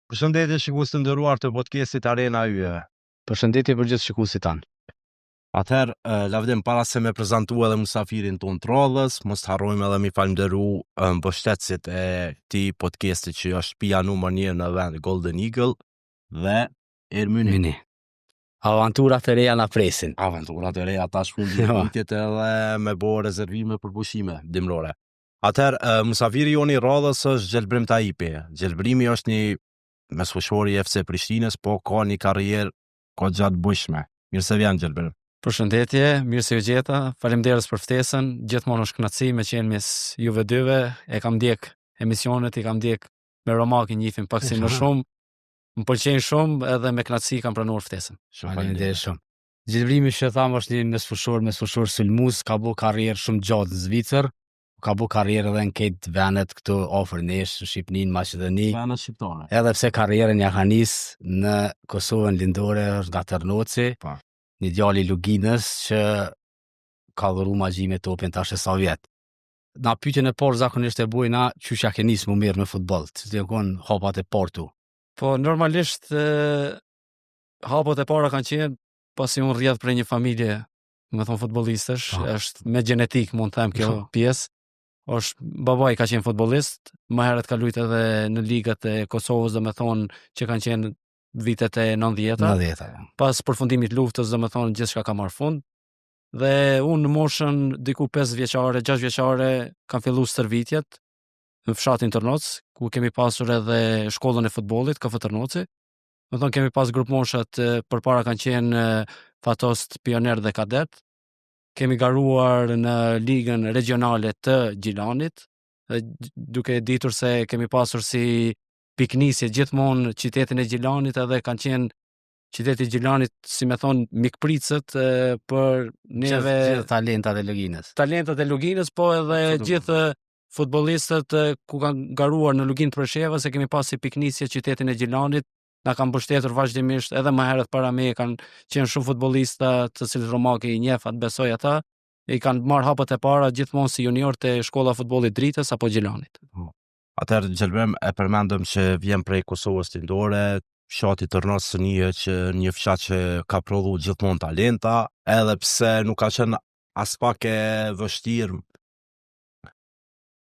Përshëndetje shikues të nderuar të podcastit Arena Yje. Përshëndetje për gjithë shikuesit tanë. Atëherë, lavdim para se me prezantu edhe musafirin ton të radhës, mos harrojmë edhe mi falënderu mbështetësit e këtij podcasti që është shtëpia numër 1 në vend Golden Eagle dhe Ermyni. Avanturat e reja na presin. Avanturat e reja tash fundi i vitit edhe me bo rezervime për pushime dimrore. Atëherë, musafiri joni i radhës është Gjelbrim Taipi. Gjelbrimi është një mesfueshori i FC Prishtinës, po ka një karrierë gjatë bujshme. Mirë se vjen Gjelbrim. Përshëndetje, mirë se u gjeta. Faleminderit për ftesën. Gjithmonë është kënaqësi me qenë mes juve dyve. E kam ndjek emisionet, i kam ndjek me Romak, i njihim pak si më shumë. Më pëlqejnë shumë edhe me kënaqësi kam pranuar ftesën. Faleminderit shumë. Gjelbrimi që tham është një mesfueshor sulmues, ka bërë karrierë shumë gjatë në Zvicër. Ka bërë karrierë edhe në këtë vendet këtu afër nesh, në Shqipëri, në Maqedoni. Vendet shqiptare. Edhe pse karrierën ja ka nis në Kosovën lindore, është nga Tërnoci, një djalë i Luginës që ka dhuru magji me topin tash e sa vjet. Na pyetjen e parë zakonisht e bujna, çuç ja ke nis më mirë me futboll, të kon hapat e parë tu. Po normalisht hapat e para kanë qenë pasi unë rrjedh prej një familje, me thon futbollistësh, është me gjenetik mund të them kjo pjesë. Është babai ka qenë futbollist, më herët ka luajtur edhe në ligat e Kosovës, domethënë që kanë qenë vitet e 90-ta. Pas përfundimit të luftës, domethënë gjithçka ka marrë fund. Dhe unë në moshën diku 5 vjeçare, 6 vjeçare kam filluar stërvitjet në fshatin Tërnoc, ku kemi pasur edhe shkollën e futbollit, KF Tërnoci. Domethënë kemi pas grup moshat, përpara kanë qenë Fatost, Pioner dhe Kadet. Kemi garuar në ligën regionale të Gjilanit, duke ditur se kemi pasur si piknisje gjithmonë qytetin e Gjilanit, edhe kanë qenë qyteti i Gjilanit, si me thonë, mikpricët për neve gjithë talentat e Luginës. Talentat e Luginës, po edhe gjithë futbollistët ku kanë garuar në Luginë të Preshevës, se kemi pasur si piknisje qytetin e Gjilanit. Na kanë mbështetur vazhdimisht, edhe më herët para me kanë qenë shumë futbollista të cilët Romaki i njeh, atë besoj ata, i kanë marrë hapet e para gjithmonë si junior të shkolla futbollit Dritës apo Gjilanit. Atëherë Gjelbrim e përmendëm që vjen prej Kosovës lindore, fshati Tërnoc që një fshat që ka prodhu gjithmonë talenta, edhe pse nuk ka qenë as pak e vështirë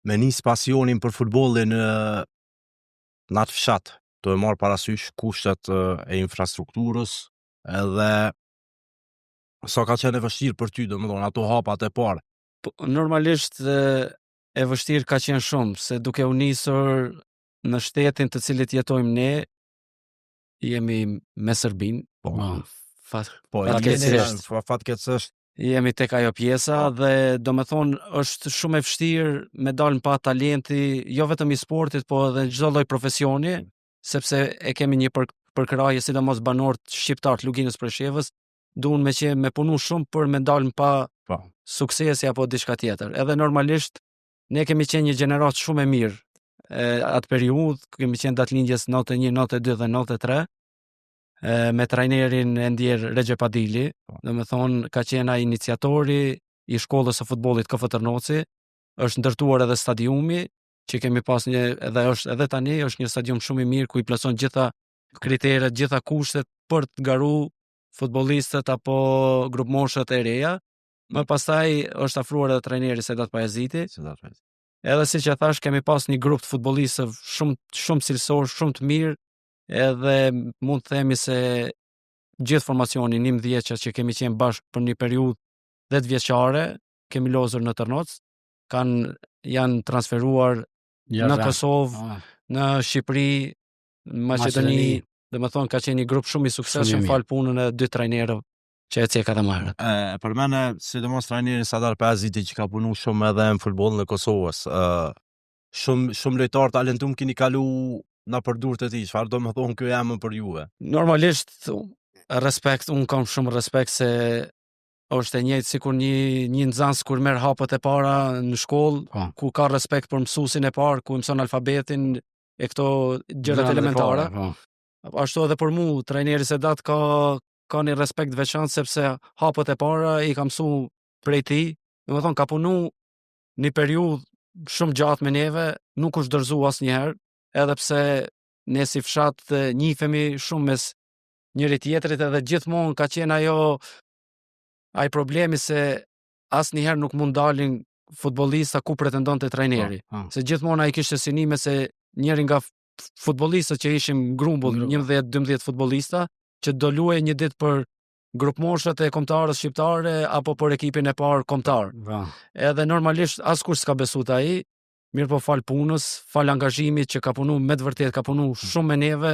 me nis pasionin për futbollin në atë fshat. Do e marr parasysh kushtet e infrastrukturës, edhe sa ka qenë e vështirë për ty, domethënë ato hapat e parë. Normalisht e vështirë ka qenë shumë, se duke u nisur në shtetin të cilit jetojmë ne, jemi me Serbinë, fatkeqësisht jemi tek ajo pjesa, dhe domethënë është shumë e vështirë me dalë pa talenti, jo vetëm i sportit, po edhe çdo lloj profesioni, sepse e kemi një përkrahje, sidomos banorët shqiptar të Luginës Preshevës, duan me punu shumë për me dalë pa suksesi apo diçka tjetër. Edhe normalisht ne kemi qenë një gjenerat shumë e mirë. Atë periudhë kemi qenë datëlindjes 91, 92 dhe 93, me trajnerin e ndjer Recep Adili, domethënë ka qenë ai iniciatori i shkollës së futbollit KF Tërnoci, është ndërtuar edhe stadiumi që kemi pas edhe është edhe tani është një stadium shumë i mirë ku i plotson gjitha kriteret, gjitha kushtet për të garu futbollistët apo grupmoshat e reja. Më pastaj është afruar edhe trajneri Sedat Pajaziti. Edhe siç e thash, kemi pas një grup të futbollistëve shumë cilësor, shumë të mirë, edhe mund të themi se gjithë formacioni 11 që kemi qenë bashkë për një periudhë 10 vjeçare, kemi lozur në Tërnoc, janë transferuar në Kosovë, në Shqipëri, në Maqedoni, domethënë ka qenë një grup shumë i suksesshëm fal punën e 2 trajnerëve që e ceka të marrë. Përmendë sidomos trajnerin Sadar Pajaziti që ka punu shumë edhe në futbollin e Kosovës. Shumë lojtar talentum keni kalu na për durët e tij. Çfarë do të thonë ky emër për juve? Normalisht respekt, un kam shumë respekt, se është e njëjtë sikur një nxënës kur merr hapet e para në shkollë, ku ka respekt për mësuesin e parë, ku mëson alfabetin e këto gjërat elementare. Ashtu edhe për mua, trajneri Sedat ka një respekt veçantë, sepse hapet e para i ka mësuar prej tij, domethënë ka punu një periudhë shumë gjatë me neve, nuk është dorëzuar asnjëherë, edhe pse ne si fshat njihemi shumë mes njëri tjetrit edhe gjithmonë ka qenë ai problemi se asnjëherë nuk mund dalin futbollista ku pretendonte trajneri. Se gjithmonë ai kishte synime se njëri nga futbollistët që ishim grumbull 11-12 futbollista që do luajë një ditë për grupmoshët e kombëtarës shqiptare apo për ekipin e parë kombëtar. Edhe normalisht askush s'ka besuar ai, mirë po fal punës, fal angazhimit që ka punu me të vërtet, ka punu shumë me neve,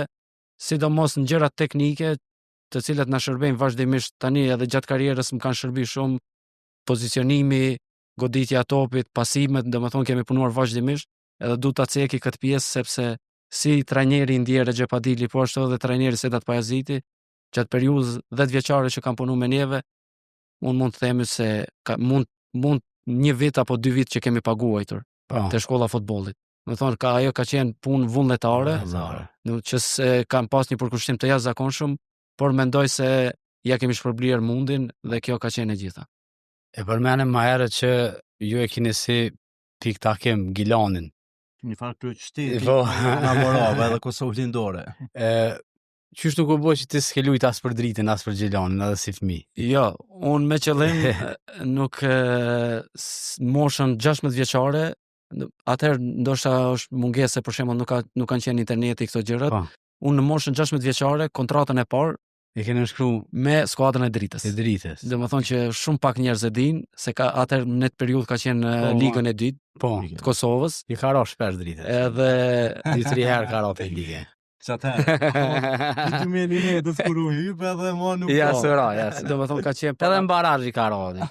sidomos në gjërat teknike, të cilat na shërbejnë vazhdimisht tani edhe gjatë karrierës më kanë shërby shumë, pozicionimi, goditja topit, pasimet, domethënë kemi punuar vazhdimisht, edhe du ta ceki këtë pjesë sepse si trajneri Ndjer Xhepadili, po ashtu edhe trajneri Sedat Pajaziti, gjatë periudhës 10 vjeçare që kanë punuar me neve, unë mund të them se mund një vit apo 2 vit që kemi paguajtur te shkolla e futbollit. Do thonë ajo ka qenë punë vullnetare, që se kanë pas një përkushtim të jashtëzakonshëm, por mendoj se ja kemi shpërblier mundin dhe kjo ka qenë e gjitha. E përmenem më herët që ju e keni si pik takim Gilanin. Një farë kryeqyteti, na morava edhe Kosovë Lindore. Qysh nuk u bë që ti s'ke lujt as për dritën, as për Gjilanin, edhe si fëmijë? Jo, unë me qëllim nuk moshën 16 vjeçare, atëherë ndoshta është mungese për shembull nuk kanë qenë interneti këto gjërat. Unë në moshën 16 vjeçare, kontratën e parë e keni shkruar me skuadrën e dritës. Domethënë që shumë pak njerëz e dinë se ka atëherë në atë periudhë ka qenë ligën e dytë të Kosovës. I ka rrosh shpesh dritës. Edhe 2-3 herë ka rrotë ligë. Ti më një do të kuru hyp edhe më nuk. Ja, domethënë ka qenë edhe në barazhi ka rrotë.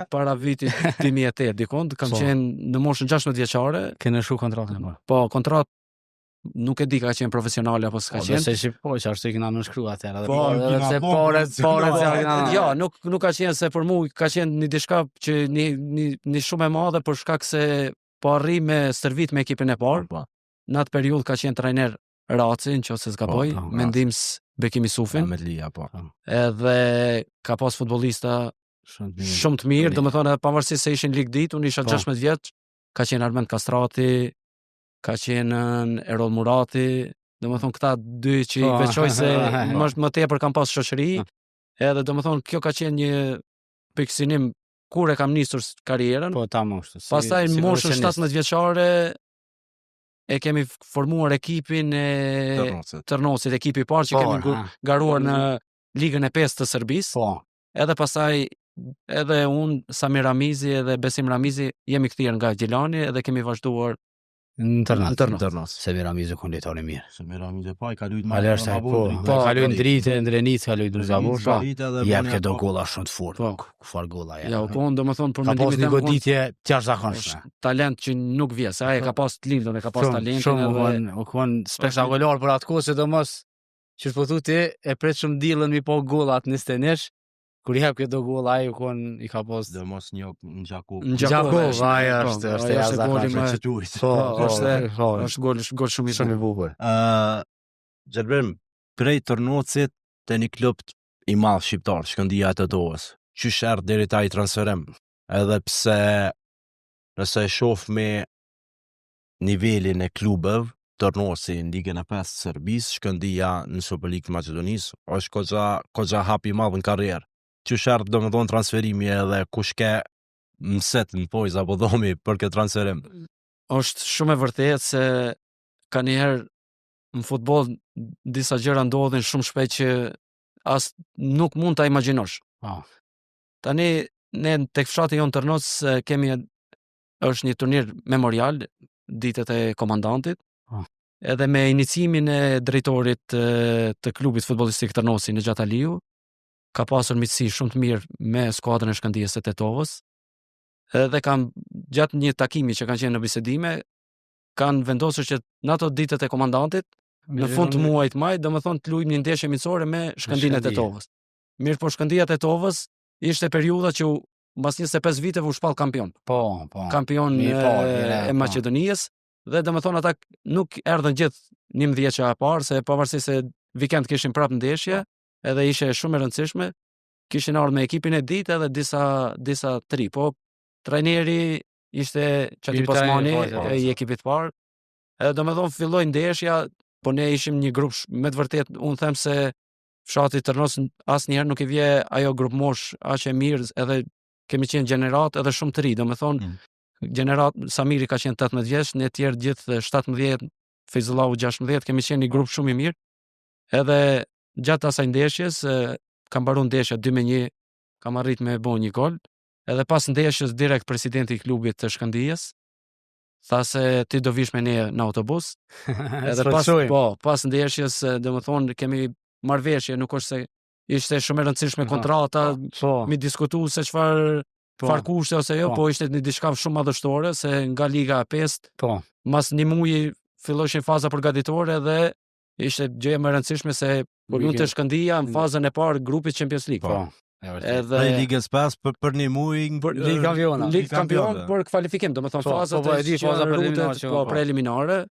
Para vitit 2008 dikon, kam qenë në moshën 16 vjeçare. Keni shkruar kontratën e parë. Po, kontratë nuk e di ka qenë profesionale apo s'ka qenë. Se që ashtu i kena nënshkruar atëherë. Jo, nuk ka qenë se për mua ka qenë një diçka që një shumë e madhe për shkak se po arri me stërvit me ekipin e parë. Në atë periudhë ka qenë trajner Raci, nëse s'gaboj, me ndihmës Bekim Isufin. Edhe ka pas futbollista shumë të mirë, domethënë pavarësisht se ishin lig ditë, unë isha 16 vjeç, ka qenë Armend Kastrati, ka qenë Erol Murati, domethënë këta dy që i veçoj se më tepër kam pas shoqëri, edhe domethënë kjo ka qenë një pikësinim kur e kam nisur karrierën. Po tamam ashtu. Pastaj në moshën 17 vjeçare e kemi formuar ekipin e Tërnosit, ekipi i parë që kemi garuar në Ligën e 5 të Serbisë. Po. Edhe pastaj edhe unë, Samir Ramizi edhe Besim Ramizi jemi kthyer nga Gjilani edhe kemi vazhduar në Tërnos. Samir Ramizi konditore mirë. Samir Ramizi po i ka luajtur më po ka luajtur dritë, Ndrenic ka luajtur Zavosh. Ja këto golla shumë të fortë. Kufar golla ja. Ja, po domethënë për mendimin tim. Ka pas një goditje të jashtëzakonshme. Talent që nuk vjen, se ai ka pas të lindën, ka pas talentin edhe u kon spektakolar për atë kohë, sidomos që po thotë e pret shumë dillën mi po gollat në Stenesh. Kur i hap këto golla ai i ka pas domos një Gjakov. Gjakov ai është jashtëzakonshëm. Po, është gol shumë i bukur. Gjelbrim, prej Tërnocit te një klub i madh shqiptar, Shkëndija e Tetovës. Qysh erdhi deri ta i transferim? Edhe pse nëse e shoh me nivelin e klubeve, Tërnosi në Ligën e 5 të Serbisë, Shkëndija në Superligën e Maqedonisë, është goxha hap i madh në karrierë. Qysh erdhi domethënë transferimi edhe kush ke mëset në pojz apo dhomi për këtë transferim? Është shumë e vërtetë se ka njëherë në futboll disa gjëra ndodhin shumë shpejt që as nuk mund ta imagjinosh. Tani ne tek fshati jon Tërnos kemi është një turnir memorial, ditët e komandantit. Edhe me iniciimin e drejtorit të klubit futbollistik Tërnosi në Xhataliu, ka pasur miqësi shumë të mirë me skuadrën e Shkëndijës së Tetovës. Edhe gjatë një takimi që kanë qenë në bisedime, kanë vendosur që në ato ditët e komandantit, në fund të muajit maj, domethënë të luajmë një ndeshje miqësore me Shkëndinë e Tetovës. Mirë, po Shkëndija e Tetovës ishte periudha që mbas 25 viteve u shpall kampion. Po. Kampion e Maqedonisë dhe domethënë ata nuk erdhën gjithë 11 vjeçë e parë, se pavarësisht se vikend kishin prapë ndeshje, edhe ishte shumë e rëndësishme, kishin ardhur me ekipin e ditë edhe disa tri, po trajneri ishte Çati Pasmani i ekipit parë. Edhe domethënë filloi ndeshja, po ne ishim një grup me të vërtet, unë them se fshati Tërnos asnjëherë nuk i vje ajo grup mosh aq e mirë, edhe kemi qenë gjenerat edhe shumë të ri, domethënë gjenerat Samiri ka qenë 18 vjeç, ne tjerë gjithë 17, Fejzullahu 16, kemi qenë një grup shumë i mirë. Edhe gjatë asaj ndeshjes kam mbaruar ndeshja 2-1, kam arrit me bo një gol. Edhe pas ndeshjes direkt presidenti i klubit të Shkëndijës tha se ti do vish me ne në autobus. Edhe pas ndeshjes, domethënë kemi marrëveshje, nuk është se ishte shumë e rëndësishme kontrata, mi diskutu se çfarë kushte ose jo, po ishte një diçka shumë madhështore se nga Liga e 5, mas një muji filloshin faza përgatitore dhe ishte gjëja më e rëndësishme se unë të Shkëndija në fazën e parë grupit Champions League. Edhe Ligës 5 për një muj Ligë Kampion për kvalifikim, domethënë faza preliminare.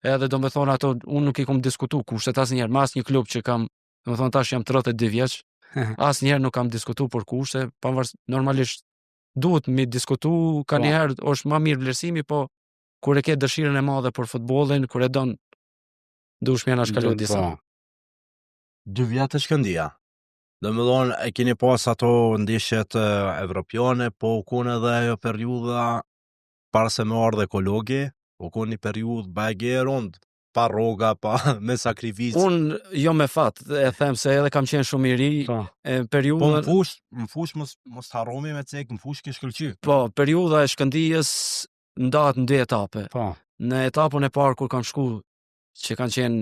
Edhe domethënë ato unë nuk i kam diskutu kushtet asnjëherë me asnjë klub që kam, domethënë tash jam 32 vjeç. Asnjëherë nuk kam diskutu për kushte, normalisht duhet mi diskutu, ka njëherë është më mirë vlerësimi, po kur e ke dëshirën e madhe për futbollin, kur e don duhesh më na shkaloj disa. 2 vjet të Shkëndija. Domethënë e keni pas ato ndeshjet evropiane, po u kon edhe ajo periudha para se më ardhe ekologi, u kon një periudhë bagë rond, pa rroga, pa me sakrificë. Unë jo me fat, e them se edhe kam qenë shumë i ri, periudha. Po më fush mos harromi me cek, më fush ke shkëlqy. Po, periudha e Shkëndijës ndahet në 2 etape. Në etapën e parë kur kam shku, që kanë qenë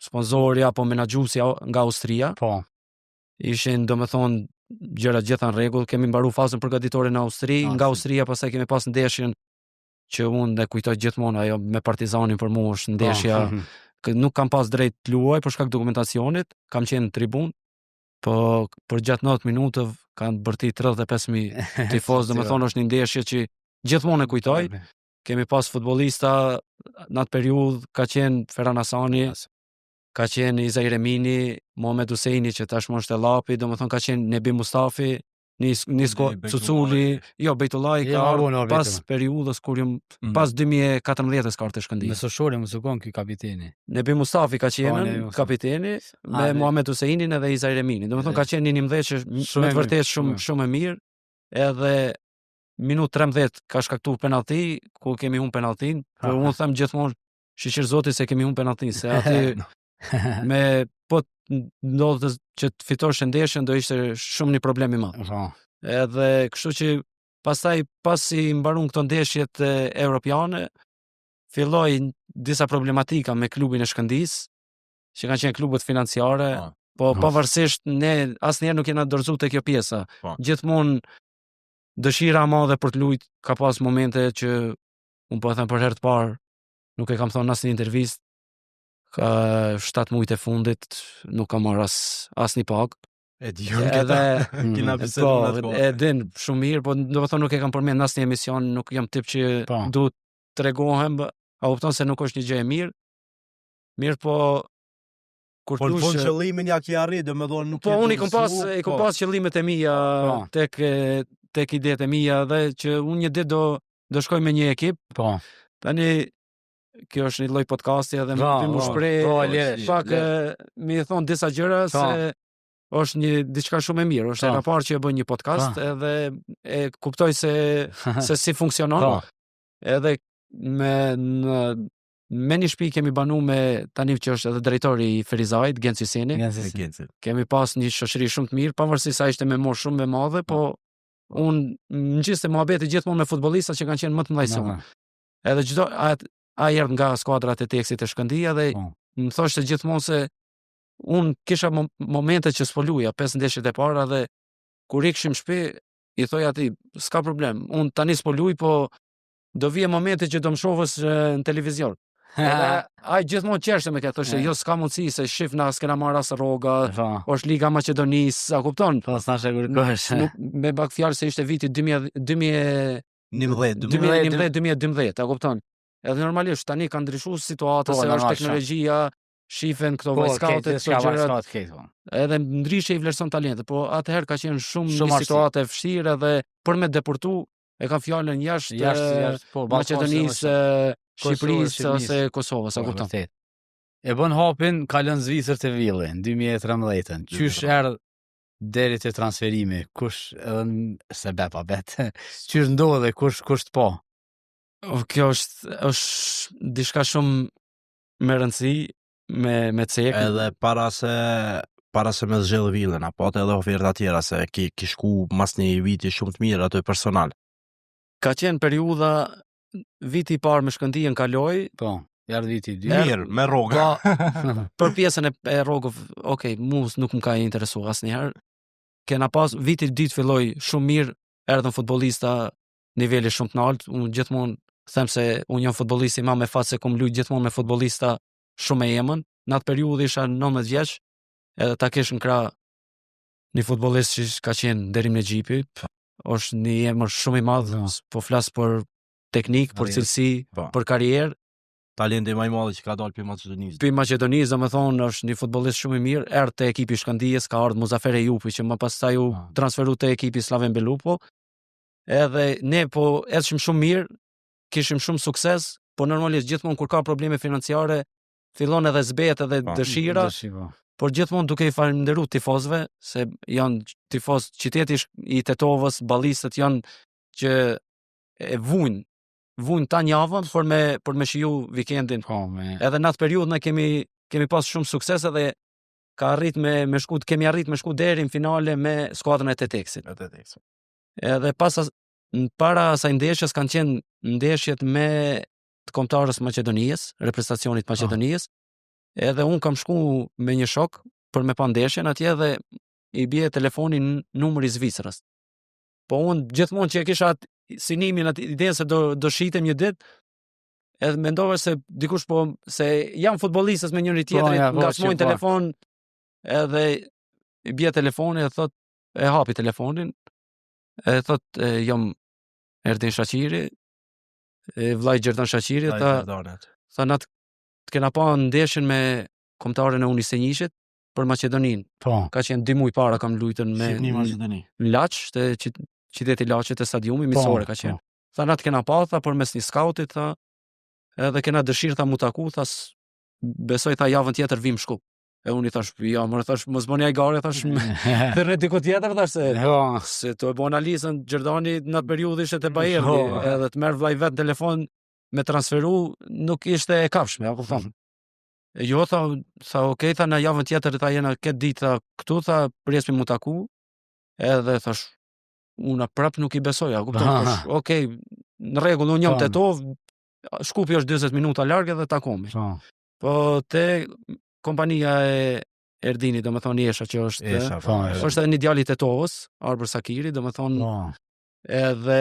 sponsorja apo menaxhuesi nga Austria. Ishin domethënë gjëra gjitha në rregull, kemi mbaruar fazën përgatitore në Austri, nga Austria pastaj kemi pas ndeshjen që unë e kujtoj gjithmonë, ajo me Partizanin për mua është ndeshja, nuk kam pas drejt të luaj për shkak dokumentacionit, kam qenë në tribun, po për gjatë 90 minutëve kanë bërtit 35.000 tifoz, domethënë është një ndeshje që gjithmonë e kujtoj. Kemi pas futbollista në atë periudhë, ka qenë Ferhan Hasani, ka qenë Izaj Remini, Mohamed Husseini që tashmë është e Llapi, domethënë ka qenë Nebi Mustafi, Nisko Cuculi, jo Bejtullaj ka pas periudhës kur pas 2014 ka ardhur Shkëndijë. Në Soshore më sukon ky kapiteni. Nebi Mustafi ka qenë kapiteni me Mohamed Husseinin edhe Izaj Remini. Domethënë ka qenë një 19 që me të vërtetë shumë e mirë. Edhe minutë 13 ka shkaktuar penallti, ku kemi humbur penalltin, por unë them gjithmonë shiqir Zoti se kemi humbur penalltin, se aty me po ndodhte që të fitosh ndeshjen do ishte shumë një problem i madh. Edhe kështu që pastaj pasi mbaruan këto ndeshjet europiane, filloi disa problematika me klubin e Shkëndijës, që kanë qenë klubet financiare, po pavarësisht ne asnjëherë nuk jena dorëzuar te kjo pjesa. Gjithmonë dëshira e madhe për të luajtur, ka pas momente që un po e them për herë të parë, nuk e kam thënë asnjë intervistë, ka 7 muajt e fundit nuk kam marrë asnjë pagë. E di edhe kena biseduar atë. E din shumë mirë, po domethënë nuk e kam përmend në asnjë emision, nuk jam tip që duhet tregohem, a kupton se nuk është një gjë e mirë. Mirë, po kur po qëllimin ja ke arrit, domethënë nuk po unë i kam pas qëllimet e mia tek idetë e mia dhe që unë një ditë do shkoj me një ekip. Tani kjo është një lloj podcasti edhe më shpreh pak mi thon disa gjëra se është një diçka shumë e mirë, është era parë që e bën një podcast edhe e kuptoj se si funksionon. Edhe me një shtëpi kemi banu me tani që është edhe drejtori i Ferizajt, Genci Seni. Kemi pas një shoqëri shumë të mirë, pavarësisht sa ishte me moshë shumë e madhe, po unë ngjiste muhabeti gjithmonë me futbollistat që kanë qenë më të mëdhenj. Edhe çdo ai erdhi nga skuadrat e Teksit të Shkëndija dhe më thoshte gjithmonë se unë kisha momente që s'po luja 5 ndeshjet e para dhe kur ikshim shtëpi i thoj atij s'ka problem, unë tani s'po luj, po do vije momente që do më shohësh në televizion. Ai gjithmonë qeshte me këtë, thoshte jo s'ka mundësi se shif na s'kena marrë as rroga, është Liga Maqedonisë, a kupton? Po s'nash e kërkosh. Me bak fjalë se ishte viti 2011-2012, a kupton? Edhe normalisht tani ka ndryshuar situata, se është teknologjia, shifen këto vajskautet, këto gjëra. Edhe ndryshe i vlerëson talentet, po atëherë ka qenë shumë një situatë e vështirë edhe për me deportu e ka fjalën jashtë Maqedonisë, Shqipërisë ose Kosovës, a kupton? e bën hapin, ka lënë Zvicër të Villi në 2013. Qysh erdh deri te transferimi, kush edhe se bepa bet. Qysh ndodhe, kush të po? Kjo është diçka shumë me rëndësi, me cek. Edhe para se me zgjedhë Villën, apo edhe oferta tjera se ki shku mas një viti shumë të mirë ato personal. Ka qenë periudha viti i parë me Shkëndijën kaloi, Po, erdh viti i Mirë, me rroga. për pjesën e rrogëve, okay, mua nuk më ka interesuar asnjëherë. Kena pas viti i dytë filloi shumë mirë, erdhën futbollista niveli shumë të lartë. Unë gjithmonë them se unë jam futbollist i me fat se kom luajt gjithmonë me futbollista shumë e emën. Në atë periudhë isha 19 vjeç, edhe ta kesh në krah një futbollist që ka qenë Derim Nexhipi, është një emër shumë i madh, po flas për teknik, për cilësi, për karrierë. Talenti më i madh që ka dalë për Maqedonisë. Për Maqedonisë, domethënë është një futbollist shumë i mirë, erdhi te ekipi i Shkëndijës, ka ardhur Muzafer Ejupi që më pastaj u transferu te ekipi Slaven Belupo. Edhe ne po ecshim shumë mirë, kishim shumë sukses, po normalisht gjithmonë kur ka probleme financiare, fillon edhe zbehet edhe dëshira. Por gjithmonë duke i falënderuar tifozëve, se janë tifoz qyteti i Tetovës, ballistët janë që e vujnë ta javën për me shiju vikendin. Edhe në atë periudhë ne kemi pas shumë sukses edhe kemi arrit me shku deri në finale me skuadrën e Teteksit. Edhe para asaj ndeshjes kanë qenë ndeshjet me të kombëtarës Maqedonisë, reprezentacionit Maqedonisë. Edhe unë kam shku me një shok për me pa ndeshjen atje dhe i bie telefonin numri i Zvicrës. Po unë gjithmonë që e kisha synimin atë idenë se do shitem një ditë, edhe mendova se dikush se jam futbollistës me njëri tjetrin, ngacmojnë telefon, edhe i bie telefoni dhe thot, e hapi telefonin, e thot, jam Erdin Shaqiri, vllai Gjerdan Shaqiri, tha natë të kena pa ndeshjen me kombëtaren e Unisenjishit për Maqedoninë. Ka qenë 2 muaj para kam luajtur me Laç, te qyteti Laçit te stadiumi miqësore ka qenë. Tha natë kena pa, tha përmes një skautit, tha, edhe kena dëshirë tha mu taku, tha besoj tha javën tjetër vim Shkup. E unë i thash, ja, më thash, mos bëni ai gare, thash, të rreth diku tjetër, thash se to e bën analizën Gjerdani në atë periudhë ishte te Bayerni, edhe të merr vllai vet telefon me transferu nuk ishte e kafshme, apo kupton. Jo, tha okay, tha në javën tjetër tha jena këtë ditë tha këtu, tha presmi mu taku, edhe thash unë prap nuk i besoj, apo kupton. Thash, okay, në rregull, unë jam Tetov, Shkupi është 40 minuta larg edhe takomi. Po te kompania e Erdinit, domethënë Esha që është një djalë i Tetovës, Arbër Sakiri, domethënë edhe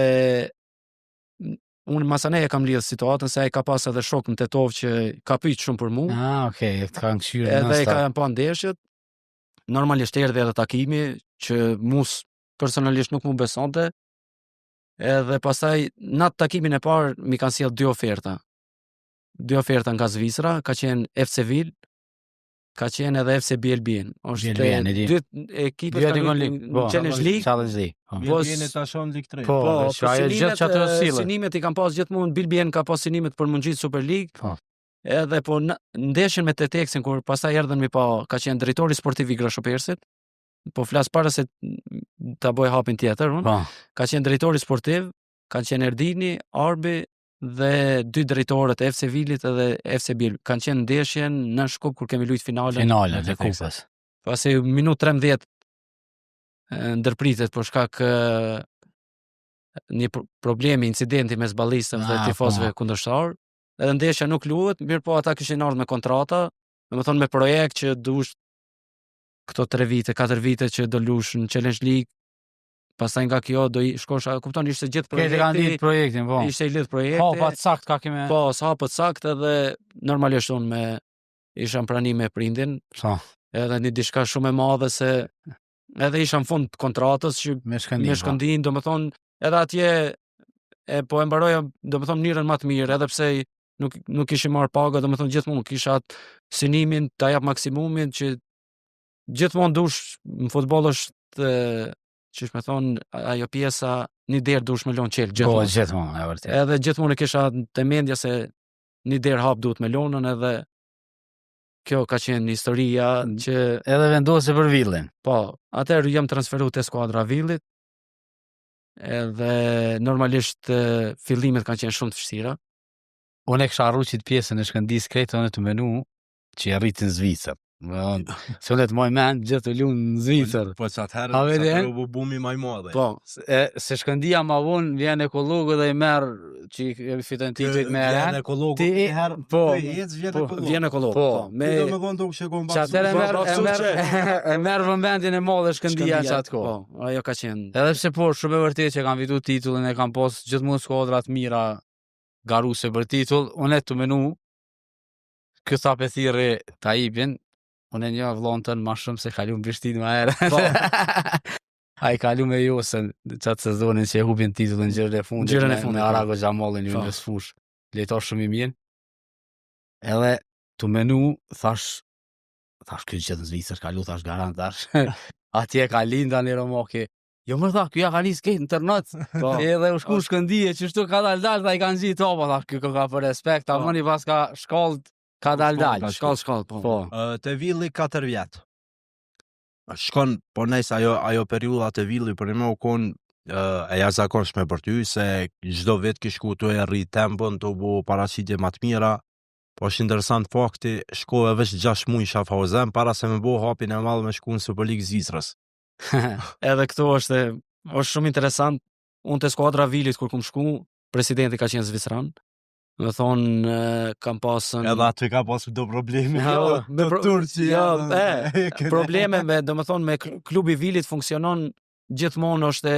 unë masane e kam lidhë situatën se ai ka pas edhe shok në Tetovë që ka pyet shumë për mua. Okay, të kanë këshyrë edhe e ka pa ndeshjet. Normalisht erdhi edhe takimi që mus personalisht nuk mu besonte. Edhe pastaj në atë takimin e parë mi kanë sjell 2 oferta. 2 oferta nga Zvicra, ka qenë FC Vil, ka qenë edhe FC Bielbien. Është 2 ekipet në Challenge League. Bielbien e tashon Lig 3. Po, ajo gjithë çato sille. Synimet i kanë pas gjithmonë, Bielbien ka pas synimet për mungjit Super League. Edhe po ndeshjen me Teteksin kur pastaj erdhën mi pa, ka qenë drejtori sportiv i Grashopersit. Po flas para se ta bëj hapin tjetër, ka qenë drejtori sportiv, kanë qenë Erdini, Arbi dhe 2 drejtorët e FC Vilit edhe FC Biel. Kanë qenë ndeshjen në Shkup kur kemi luajtur finalen e kupës. Pasi minutë 13 ndërpritet për shkak një problemi, incidenti mes ballistëve dhe tifozëve kundërshtar. Edhe ndeshja nuk luhet, mirë po ata kishin ardhur me kontrata, domethënë me projekt që duhet këto 3 vite, 4 vite që do lush në Challenge League. Pastaj nga kjo do i shkosh, kupton, ishte gjithë projektin, po. Ishte i lidh projekti. Hapa të sakt ka keme. Po, hapa të sakt edhe normalisht unë isha në pranim me prindin. Edhe një diçka shumë e madhe se edhe isha në fund kontratës që me Shkëndijin, domethënë edhe atje po e mbaroja domethënë mënyrën më të mirë, edhe pse nuk kishim marr paga, domethënë gjithmonë kisha synimin ta jap maksimumin që gjithmonë dush në futboll është çish më thon ajo pjesa një derë dush me lon qel gjithmonë. Po gjithmonë, e vërtet. Edhe gjithmonë kisha te mendja se një derë hap duhet me lonën edhe kjo ka qenë historia që Edhe vendose për Villin. po, atëherë jam transferuar te skuadra Villit. Edhe normalisht fillimet kanë qenë shumë të vështira. Unë e kisha arruqit pjesën e Shkëndijës krejt unë të menu që e rritin në Zvicër. Se unë të moj men gjithë të lunë në Zvicër. Po që A atëherë vedi, u bumi maj madhe. Po, Se Shkëndija ma vonë vjen ekologë dhe i merë që i fiton titujt me Vjen eren. ekologu Ti- një herë, po, vjen po, ekologu. vjen ekolog. Po, Po, me Ti do me thonë të u shekon që atëherë e merë vëmendjen e madhe Shkëndija që atë kohë. Po, ajo ka qenë. Edhe pse po shumë e vërtet që kanë fitu titullin e kanë pas gjithmonë skuadra të mira garuse për titull, unë e të menu këta pe thirri Taipin, unë e një vllon tën ma shumë se kalu në Prishtinë ma herë. Po. A i kalu me Josën qatë sezonin që e hupin titullin gjërën e fundit Gjërën e me fundit, po. Arago Gjamallin ju Po. në sfush. Lejtar shumë i mirë. Edhe të menu thash kjo gjithë në Zvicër kalu thash garant thash. Atje ka linda një romaki. Jo më tha, kjo ja ka një skejt në tërnat. Po. Edhe u shku Shkëndije, që shtu ka dal tha i kanë gjitë topa, tha kjo ka për respekt, ta mëni pas ka shkallët, ka dal. Shkall, po. Po. Te Villi 4 vjet. Shkon, po nejse ajo periudha te Villi për më u kon e jashtëzakonshme për ty se çdo vit kish ku tu e rri tempon, tu bu paraqitje më të mira. Po është interesant fakti, shkove veç 6 muaj në Schaffhausen para se me bo hapin e madh me shku në Superligë Zvicrës. Edhe këtu është shumë interesant. Unë te skuadra Villit kur kum shku, presidenti ka qenë zvicran. Me thonë kam pasën Edhe aty ka pasur do probleme. Jo, me Turqia. probleme me, do me thonë, me klubi Villit funksionon gjithmonë është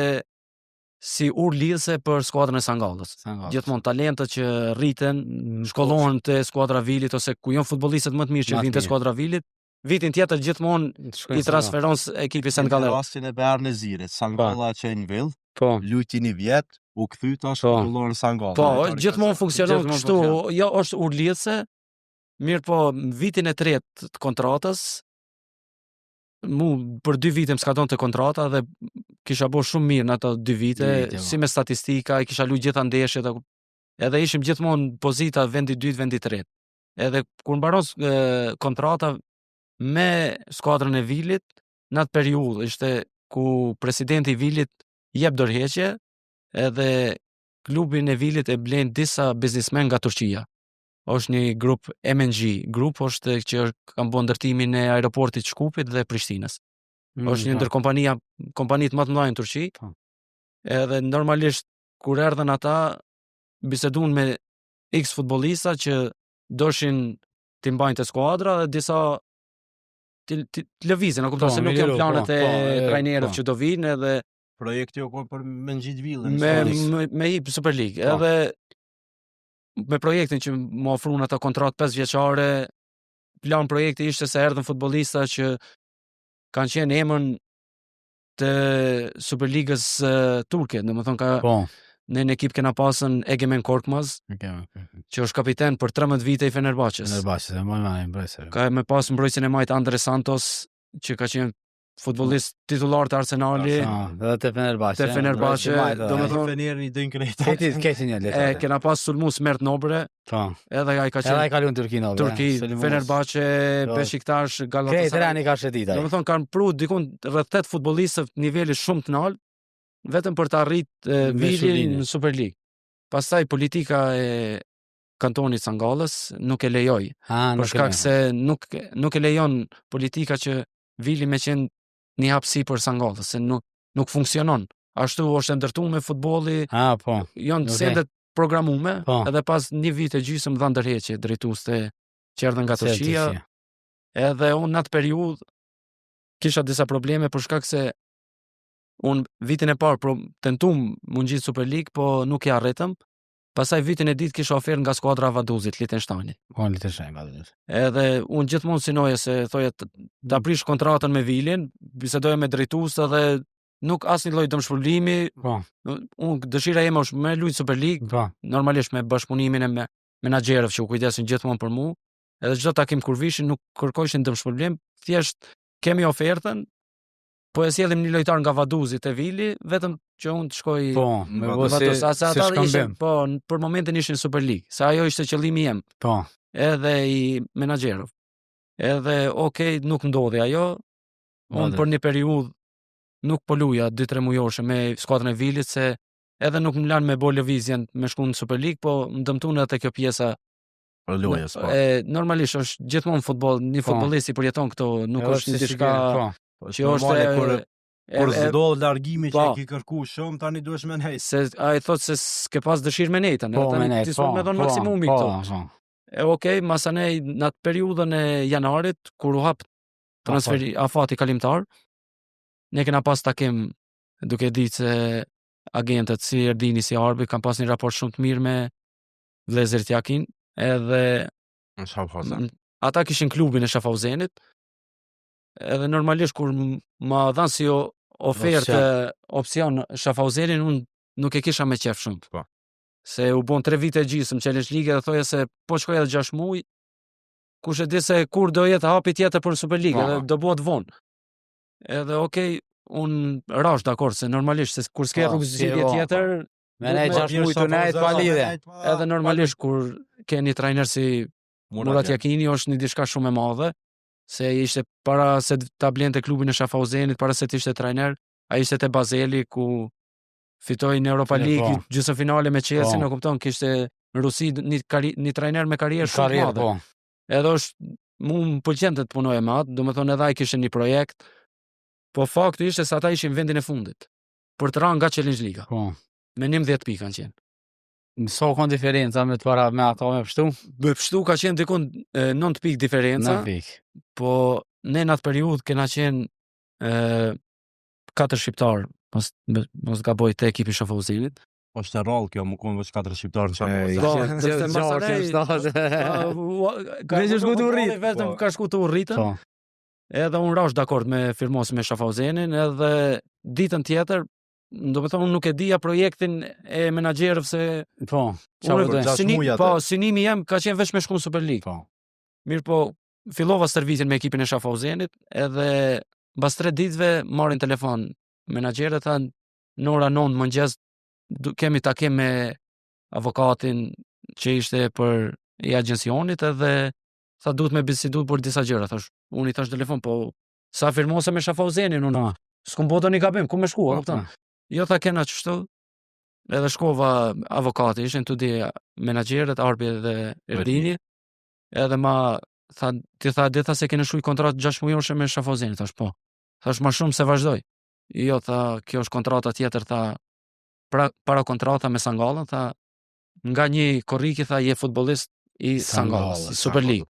si ur lidhse për skuadrën e Sangallës. Gjithmonë talentët që rriten, shkollohen te skuadra Villit ose ku janë futbollistët më të mirë që vinë te skuadra Villit, vitin tjetër gjithmonë i transferon ekipi Sangallë. Rastin e Bearn e Zirit, Sangalla që në Vill, Po. luajti një vjet, u kthy tash Po. futbollon Sangallë. Po, gjithmonë funksionon Gjithmonë kështu, funksionon. jo është ur lidhse, mirë po vitin e tretë të kontratës, mu për 2 vite më skadon të kontrata dhe kisha bo shumë mirë në ato 2 vite, 2 vite, po. si me statistika, i kisha luajtur gjitha ndeshjet, edhe ishim gjithmonë pozita vendi 2, vendi 3. Edhe kur mbaron kontrata me skuadrën e Villit, në atë periudhë ishte ku presidenti i Villit jep dorëheqje, edhe klubin e Villit e blen disa biznismen nga Turqia. Është një grup MNG, grup është që kanë bën ndërtimin e aeroportit Shkupit dhe Prishtinës. Është një ndër kompanitë më të mëdha në Turqi. Po. Edhe normalisht kur erdhën ata biseduan me X futbollista që doshin t'i mbajnë te skuadra dhe disa të lëvizin, a kupton se nuk janë planet e trajnerëve që do vinë edhe projekti u kon për me ngjit Villin. me hip Super League. Po. Edhe me projektin që më ofruan ata kontratë 5 vjeçare, plan projekti ishte se erdhën futbollista që kanë qenë emën të Superligës turke, domethënë ka Po. në një ekip kena pasën Egemen Korkmaz, që është kapiten për 13 vite i Fenerbahçes. Fenerbahçe, e më impresë. Ka me pas mbrojtjen e majt Andre Santos, që ka qenë futbollist titular të Arsenali, Edhe te Fenerbahçe. te Fenerbahçe, domethënë Fenerin i din krejt. Këti një letër. kena pas Sulmus Mert Nobre, Po. edhe ai ka Edhe ai qenë kalu në Turqi në Turki, Fenerbahçe, Jo. Beşiktaş, Krejt Galatasaray. rani ka shëtit ai. Domethënë kanë pru dikun rreth 8 futbollistë niveli shumë të lartë vetëm për të arritë Villin Shulinë. në Super League. Pastaj politika e kantonit Sangallës nuk e lejoi, për shkak se nuk e lejon politika që Villi me qenë një hapësi për Sangallës, se nuk funksionon. Ashtu është ndërtuar me futbolli, Po. janë Ok. sendet programume, Po. edhe pas një vit e gjysmë dha ndërheqje drejtues që erdhën nga Turqia. Edhe unë në atë periudhë kisha disa probleme për shkak se unë vitin e parë tentum mu ngjit Super League, po nuk ja arritëm. Pastaj vitin e ditë kisha ofertë nga skuadra Vaduzit, Liechtensteini. Po, Liechtenstein, Vaduz. Edhe unë gjithmonë synoja se thoja ta prish kontratën me Villin, bisedoja me drejtues dhe nuk asnjë lloj dëmshpërblimi. Po. Unë dëshira ime është me luajt Super League, Po. normalisht me bashkëpunimin e me menaxherëve që u kujdesin gjithmonë për mua. Edhe çdo takim kur vishin nuk kërkojshin dëmshpërblim, thjesht kemi ofertën, po e sjellim një lojtar nga Vaduzi te Villi, vetëm që unë të shkoj Po, me Vaduz, si ata ishin, shkëmbim. po për momentin ishin Super League, se ajo ishte qëllimi jem, Po. edhe i menaxherëve. Edhe nuk ndodhi ajo. Unë për një periudhë nuk po luja 2-3 mujoshe me skuadrën e Vilit, se edhe nuk më lanë me bo lëvizjen me shku në Super League, po më dëmtun edhe kjo pjesa. Lojës, po. Normalisht është gjithmonë futboll, një futbollist i përjeton këto, nuk është një diçka që është kur zdodh largimi që e ki kërku shumë, tani duhesh me nejt. Se ai thot se s'ke pas dëshirë me nejtën, tani ti s'po me dhon maksimumi këto. Masanej në atë periudhën e janarit kur u hap transferi afati kalimtar, ne kena pas takim duke ditë se agentët si Erdini si Arbi kanë pas një raport shumë të mirë me vëllezërit Jakin, edhe ata kishin klubin e Schaffhausenit, edhe normalisht kur ma dhanë si ofertë opsion Schaffhausenin, unë nuk e kisha me qef shumë. Se u bon 3 vite gjysmë Challenge League dhe thoja se po shkoj edhe 6 muj, kush e di se kur do jetë hapi tjetër për Super League, edhe do bëhet vonë. Edhe unë rash dakord se normalisht se kur s'ke rrugëzitje tjetër, me ne 6 muj të nejt pa lidhe. Edhe normalisht kur ke një trajner si Murat Jakini është një diçka shumë e madhe, se ishte para se ta blente klubin e Schaffhausenit, para se të ishte trajner, ai ishte te Baseli ku fitoi në Europa League gjysmëfinale me Chelsea, në kupton, kishte në Rusi një trajner me karrierë shumë të madhe. Edhe mu më pëlqente të punoj me atë, domethënë edhe ai kishte një projekt, po fakti ishte se ata ishin vendin e fundit për të rënë nga Challenge Liga. Me 11 pikë kanë qenë. Sa ka diferenca me ata me pështu? Me pështu ka qenë dikon 9 pikë diferenca. 9 pikë. Po ne në atë periudhë kena qenë 4 shqiptar, mos gaboj te ekipi Schaffhausenit. Është rrallë kjo, më konë vësh 4 shqiptar në Vetëm ka shku të urritën. Edhe unë rash dakord me firmos me Schaffhausenin, edhe ditën tjetër, do me thonë, unë nuk e dija projektin e menaxherëve se synimi jem ka qenë veç me shku në Super League. Mirë po, fillova servitin me ekipin e Schaffhausenit, edhe mbas 3 ditëve marrin telefon menaxherët, thanë në ora 9 mëngjes kemi takim me avokatin që ishte për i agjencionit, edhe tha duhet me bisedu për disa gjëra. Unë i thash telefon, po sa firmose me Schaffhausenin, unë s'kum bodo një gabim, ku me shkua, jo tha kena qështu, edhe shkova avokati, ishin të di menaxherët, Arbi dhe Erdini, edhe ti tha se kene shuj kontrat 6 mujoshe me Schaffhausenin, thash po, thash ma shumë se vazhdoj, jo tha kjo është kontrata tjetër, tha para kontrata me Sangallën, tha nga një korriki, tha je futbollist i Sangallës, Super League.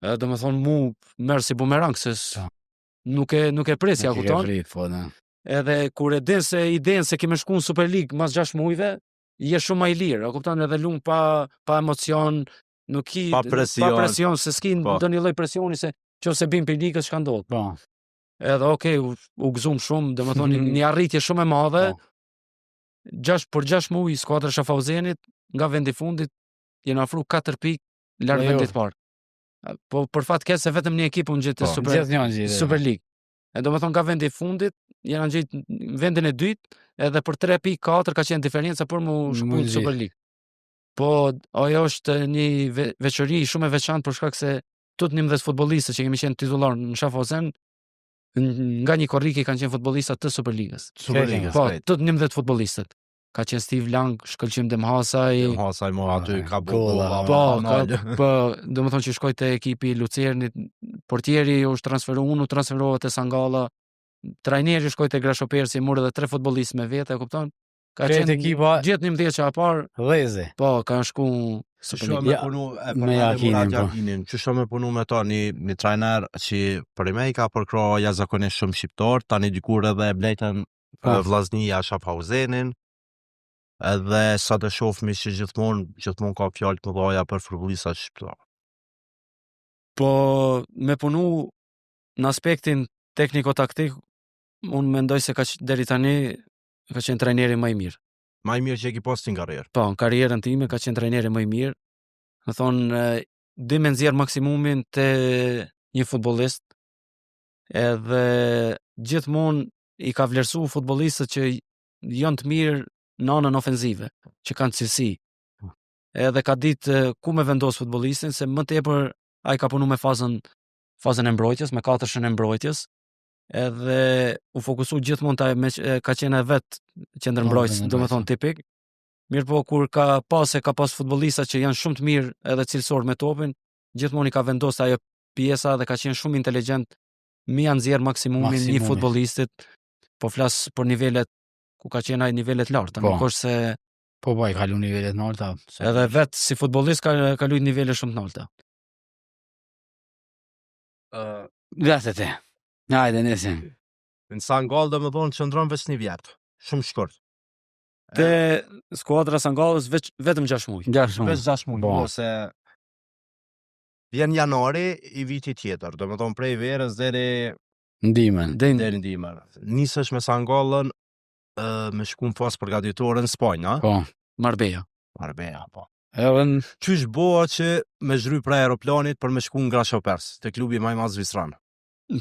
Do me thonë mu merë si bumerang, se nuk e presja kupton. Edhe kur e din se idenë se kemi shku në Super League mas 6 mujve, je shumë ma i lirë, kupton, edhe lumë pa emocion, pa presion, se s'ki do një lloj presioni se që se bim për ligës çka ndodh. Edhe u gëzum shumë, do me thonë një arritje shumë e madhe, për 6 muj skuadra Schaffhausenit, nga vendi fundit, jenë afru 4 pikë larg vendit parë. Po për fat keq se vetëm një ekip unë gjetë Super League. Do me thonë nga vendi fundit, jenë gjetë vendin e dytë, edhe për 3 pikë 4 ka qenë diferenca për mu shku në Super League. Po ajo është një veçori shumë e veçantë për shkak se tut 11 futbollistë që kemi qenë titullar në Schaffhausen, nga një korriki kanë qenë futbollista të Super Ligës. Po, tut 11 futbollistët. Ka qenë Steve Lang, Shkëlqim Demhasaj mo aty ka bolla. Po, do më thonë që shkoj te ekipi Lucernit, portieri u transferova te Sangalla, trajneri shkoj te Grashopersi, mori edhe 3 futbollistë me vete, kupton? Ka qenë ekipa gjithë 11 që parë. Dheze. Po, kanë shku me Jakinin. Çu me punu me ta një trajner që për me I ka përkra jashtëzakonisht shumë shqiptar, tani dikur edhe blejtën vllaznia Schaffhausenin. Edhe sa të shohmi që gjithmonë ka fjalë të mëdha për futbollistat shqiptar. Po me punu në aspektin tekniko-taktik, unë mendoj se deri tani ka qenë trajneri më I mirë. Më I mirë që e ki pas në karrierë. Po, në karrierën time ka qenë trajneri më I mirë. Më thonë, di me nxjerr maksimumin te një futbollist, edhe gjithmonë I ka vlerësu futbollistët që janë të mirë në anën ofenzive, që kanë cilësi. Edhe ka ditë ku me vendos futbollistin, se më tepër ai ka punu me fazën fazën e mbrojtjes, me 4-shën e mbrojtjes, edhe u fokusu gjithmonë ka qenë vet qendër mbrojtës, domethënë tipik. Mirë po kur ka pas futbollista që janë shumë të mirë edhe cilësor me topin, gjithmonë i ka vendosur ajo pjesa dhe ka qenë shumë inteligjent mi janë nxjerr maksimumin një futbollistit, po flas për nivelet ku ka qenë ai nivelet larta, nuk është se i kalu nivelet larta. Edhe vet si futbollist ka luajtur nivele shumë të larta. Gratë te. Hajde nesim. Në San Gallo domethënë qëndron veç një vjet, shumë shkurt. Te skuadra San Gallos vetëm 6 muaj. Veç 6 muaj, ose vjen janari i vitit tjetër, domethënë prej verës deri ndimën. Deri ndimën. Nisesh me San Gallon me shku në fazë përgatitore në Spanjë, a? Po. Marbella, po. Edhe qysh bëha që me zhry pra aeroplanit për me shku në Grashopers, te klubi më i madh zviceran.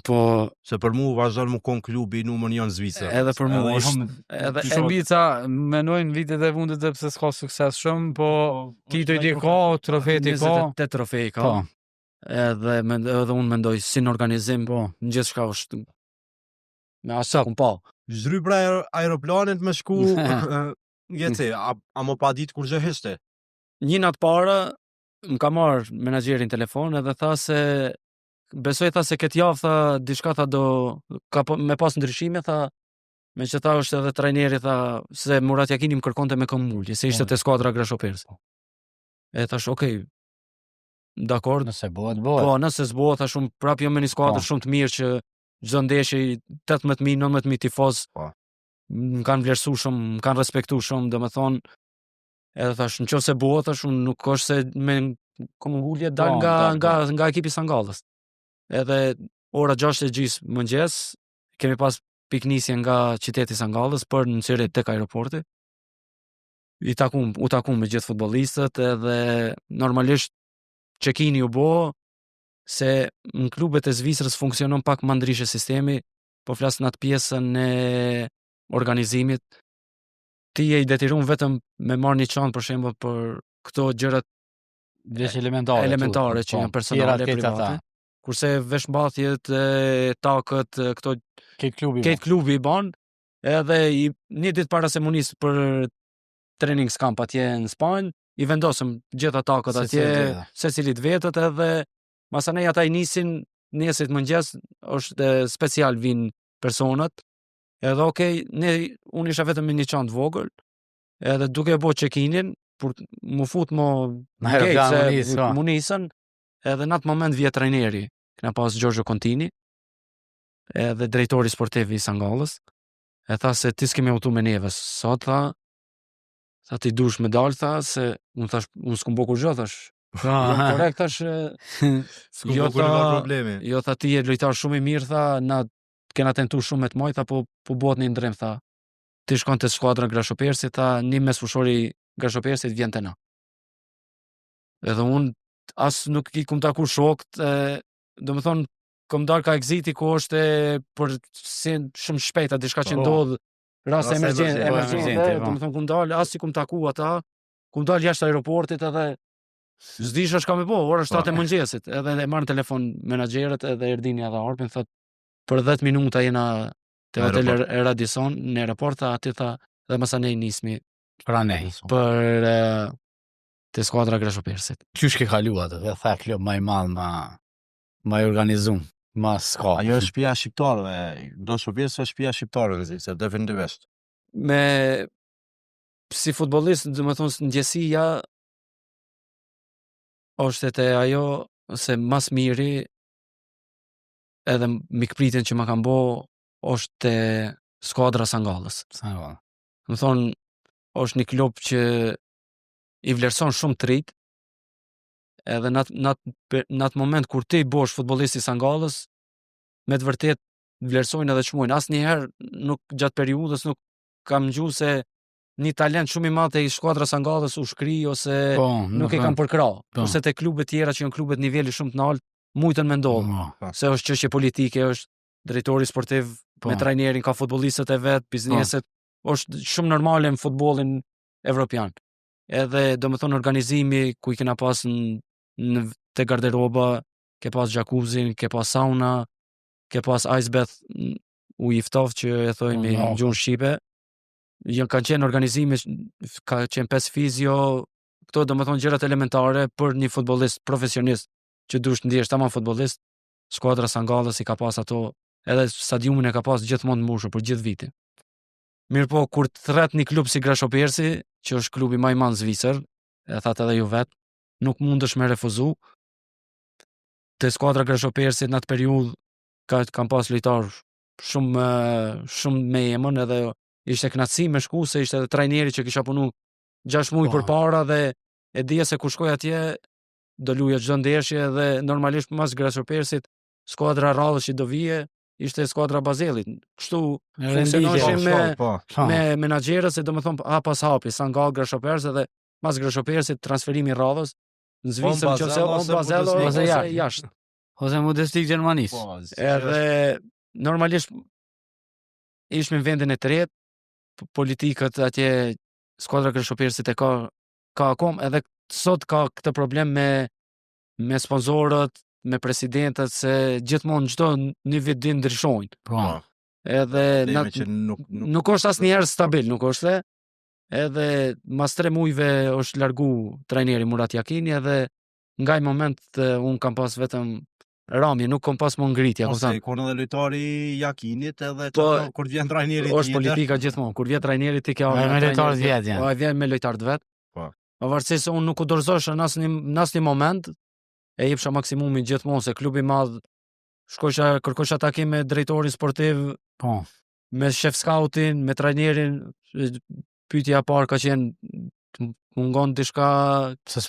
Po, se për mua vazhdon mu kon klubi numër 1 në Zvicër. Edhe për mua edhe Shqipica menojnë vitet e fundit pse s'ka sukses shumë, po titoj di ka, trofeti ka. 28 trofej ka. Edhe unë mendoj si në organizim, në gjithçka është me asa kum pa. Zhry pra aeroplanit me shku gjece, a më pa ditë kur gjë heshte? Një natë para më ka marrë menaxherin telefon edhe tha se besoj tha se këtë javë tha diçka tha do ka me pas ndryshime tha me që tha është edhe trajneri tha se Murat Yakini më kërkonte me Komulje se ishte te skuadra Grashopers. E thash okay. Dakor, nëse bëhet. Po, nëse s'bëhet thash unë prap jo me një skuadër shumë të mirë që çdo ndeshje 18.000 19.000 tifoz. Më kanë vlerësuar shumë, më kanë respektuar shumë, domethënë edhe thash nëse bëhet thash unë nuk është se me Komulje dal nga ekipi San Gallos. Edhe ora 6:30 mëngjes kemi pas piknisje nga qyteti San Gallos për në nxjerrje tek aeroporti. U takum me gjithë futbollistët edhe normalisht check-in u bë se në klubet e Zvicrës funksionon pak më ndryshe sistemi, po flas në atë pjesën e organizimit. Ti je i detyruar vetëm me marrë një çantë për shembull për këto gjërat elementare që janë personale private. Kurse veshmbathjet, takët, këto këtë klubi i ban, edhe një ditë para se munis për training camp atje në Spanjë, i vendosëm gjitha takët atje, secilit vetët edhe masanej ata i nisit mëngjes, është special vinë personat, edhe okej, unë isha vetëm me një çantë vogël, edhe duke bo check-inin, për mu fut mo gate se munisën, edhe në atë moment vje trajneri, këna pas Giorgio Contini, edhe drejtori sportiv i San Gallos, e tha se ti s'kemi autu me neve, sot tha ti dush me dalë, tha se unë s'kum bo kur gjë, thash, korekt, thash, jo tha ti e lojtar shumë i mirë, tha, na kena tentu shumë me të moj, tha, po bëhet një ndrim, tha, ti shkon të skuadra Grashopersit, tha, një mesfushori Grashopersit vjen të na. Edhe unë as nuk i kum taku shokët, do më thonë, kom darë ka exiti ku është për shumë shpejta, diçka që ndodhë, rast emergjente, do më thonë, kum dalë, as si kum taku ata, kum dalë jashtë aeroportit edhe s'disha shka me po, ora 7 e mëngjesit, edhe e marrën telefon menaxherët edhe Erdini edhe Arpin, thot, për 10 minuta jena te hotel e Radisson në aeroport, ati tha, dhe masanej nismi për te skuadra Grashopersit. Qysh ke kalu atë? Dhe tha klub më i madh, më i organizuar, më s'ka. Ajo është shtëpia shqiptarëve, Grashopersi është shtëpia shqiptarëve në Zvicër, definitivisht. Me si futbollist, domethënë ndjesia është te ajo se mas miri edhe mikpritjen që ma kanë bo është te skuadra San Gallos. Më thonë, është një klub që i vlerëson shumë të rit, edhe në atë moment kur ti bosh futbollisti San Gallos, me të vërtet vlerësojnë edhe çmuajnë. Asnjëherë nuk gjatë periudhës nuk kam ngju se një talent shumë i madh te skuadra San Gallos u shkri ose nuk e kanë përkrah. Kurse te klubet tjera që janë klubet niveli shumë të lartë, mujtën me ndodh. Se është çështje politike, është drejtori sportiv me trajnerin, ka futbollistët e vet, bizneset, është shumë normale në futbollin evropian. Edhe do më thonë organizimi ku i kena pas te garderoba, ke pas jacuzzi, ke pas sauna, ke pas ice bath, ujë i ftoftë që e thojmë në gjuhën shqipe. Kanë qenë organizime, ka qenë 5 fizio, këto domethënë gjërat elementare për një futbollist profesionist që duhet ndihesh tamam futbollist. Skuadra Sangallës i ka pas ato, edhe stadiumin e ka pas gjithmonë të mbushur për gjithë vitin. Mirë po, kur të thret një klub si Grashopersi, që është klubi më i madh Zvicër, e thatë edhe ju vetë, nuk mundesh me refuzu. Te skuadra Grashopersit në atë periudhë kanë pas lojtar shumë me emën, edhe ishte kënaqësi me shku, se ishte edhe trajneri që kisha punu 6 muaj përpara dhe e dija se kur shkoj atje do luja çdo ndeshje dhe normalisht mas Grashopersit skuadra radhës që do vije ishte skuadra Bazellit. Kështu funksionoheshim me menaxherët, se domethënë pas hapi Sangall Grashopersi dhe mas Grashopersit transferimi radhës në Zvicër nëse Bazello ose jashtë. Ose Modestik Gjermanis. Edhe normalisht ishim në vendin e tretë, politikët atje skuadra Grashopersit e ka akoma, edhe sot ka këtë problem me sponsorët, me presidentët, se gjithmonë çdo një vit din ndryshojnë. Edhe nuk është asnjëherë stabil, nuk është. Edhe mas 3 muajve është largu trajneri Murat Yakini, edhe nga ai moment un kam pas vetëm ramje, nuk kam pas më ngritje, kupton? Ose kon edhe lojtari Yakinit, edhe kur vjen trajneri tjetër. Është politika gjithmonë, kur vjen trajneri ti ke me lojtarë të vet. Po vjen me lojtarë të vet. Pavarësisht se unë nuk u dorëzosh në asnjë moment, e jepsha maksimumin gjithmonë, se klubi i madh kërkosha takim me drejtorin sportiv, me shef scoutin, me trajnerin. Pyetja e parë ka qenë mungon diçka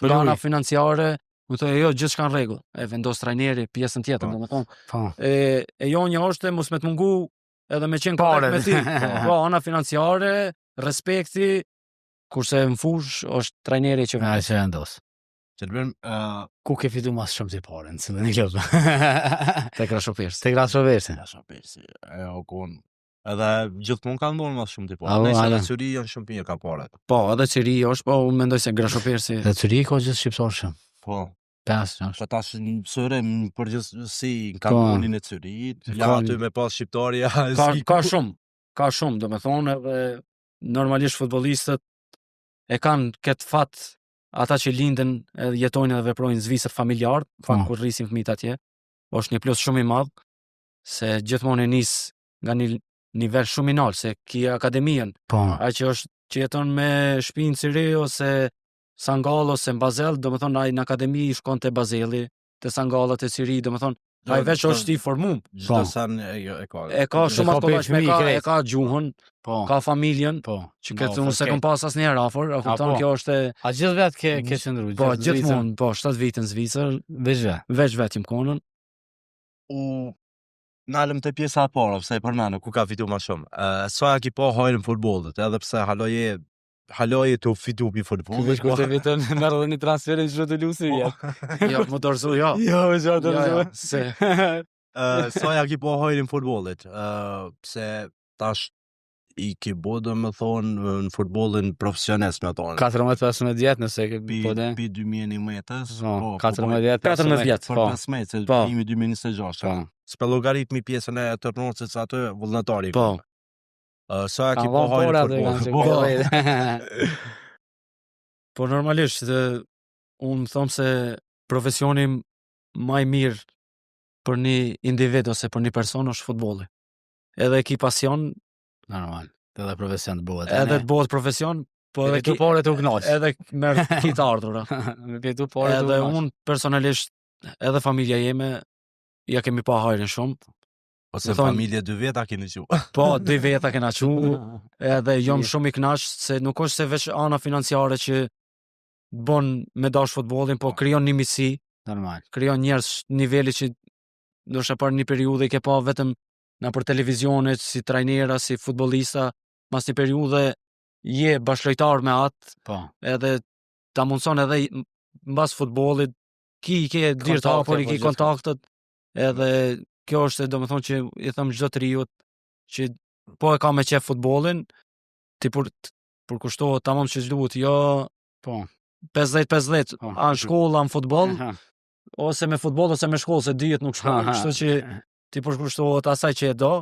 plana financiare, më thonë jo, gjithçka në rregull. E vendos trajneri pjesën tjetër, domethënë. E jonja është mos me të mungu edhe me qenë korrekt me ty. Ana financiare, respekti, kurse në fush është trajneri që vendos. Ku ke fitu mas shumë të pare në cilën e klub? Te Grashopersi. Te Grashopersi. Edhe gjithmonë kanë ndonë mas shumë të pare. Nëse edhe Cyri janë shumë mirë ka pare. Po, edhe Cyri është, po unë mendoj se Grashopersi. Dhe Cyri ka gjithë shqiptar shumë. Po. 5. Po tash në sërem përgjithësi në kantonin e Cyrit, ja aty me pas shqiptarja. Ka shumë, domethënë, edhe normalisht futbollistët e kanë këtë fat, ata që linden, jetojnë dhe veprojnë në Zvicër familjar, kur rrisin fëmijët atje, është një plus shumë i madh, se gjithmonë e nis nga një nivel shumë i lartë, se ki akademien. Ai që jeton me shtëpinë Cyri ose Sangall ose Basel, domethënë ai në akademi shkon te Bazelli, te Sangalla, te Cyri, domethënë ai veç është i formum. Çdo sa e ka shumë ato e ka gjuhën, ka familjen, që këtë unë se kam pas asnjëherë afër, a kupton, kjo është a gjithë vet ke qëndruar. Po gjithmonë, 7 vite në Zvicër, veç vetëm konën. Nalëm të pjesa e parë, pse për mëna ku ka fitu më shumë. Sa ki po hajnë futbollit, edhe pse haloje të fitu pi futbollit. Veç kur të vitën merr edhe një transferin që të lusi vjet. Jo, më dorëzoj, jo. Jo, më dorëzoj. Se sa ki po hajnë futbollit, pse tash i ki bo do më thonë në futbollin profesionist me tonë. 14-15 vjet nëse ke po dhe. Pi 2011, 14 vjet, 14 vjet, po. 15, se jemi 2026. S'pe llogaritmi pjesën e turnuvës atë vullnetari. Po. Sa ki po hajnë futboll. Po normalisht unë them se profesioni më i mirë për një individ ose për një person është futbolli. Edhe ki pasion normal, edhe profesion të bëhet. Edhe të bëhet profesion, po edhe tu pore të kënaq. Edhe merr kitë ardhura. Me tu pore të. Edhe unë personalisht, edhe familja jeme, ja kemi pa hajrin shumë. Ose familje 2 veta keni qu. Po, 2 veta kena qu. Edhe jom shumë i kënaq, se nuk është se veç ana financiare që bën me dash futbollin, po krijon një miqësi. Normal. Krijon njerëz niveli që ndoshta për një periudhë i ke pa vetëm na për televizionet, si trajnera, si futbollista, mas një periudhë je bashkëlojtar me atë. Po. Edhe ta mundson edhe mbas futbollit ke dirë të hapur, ke kontaktet. Edhe kjo është domethënë që i them çdo triut që po e ka me qef futbollin, ti për kushtohet tamam që duhet, jo po 50-50, an shkolla, an futboll. ose me futboll ose me shkollë, se dyjet nuk shkojnë, kështu që ti përkushtohet asaj që e do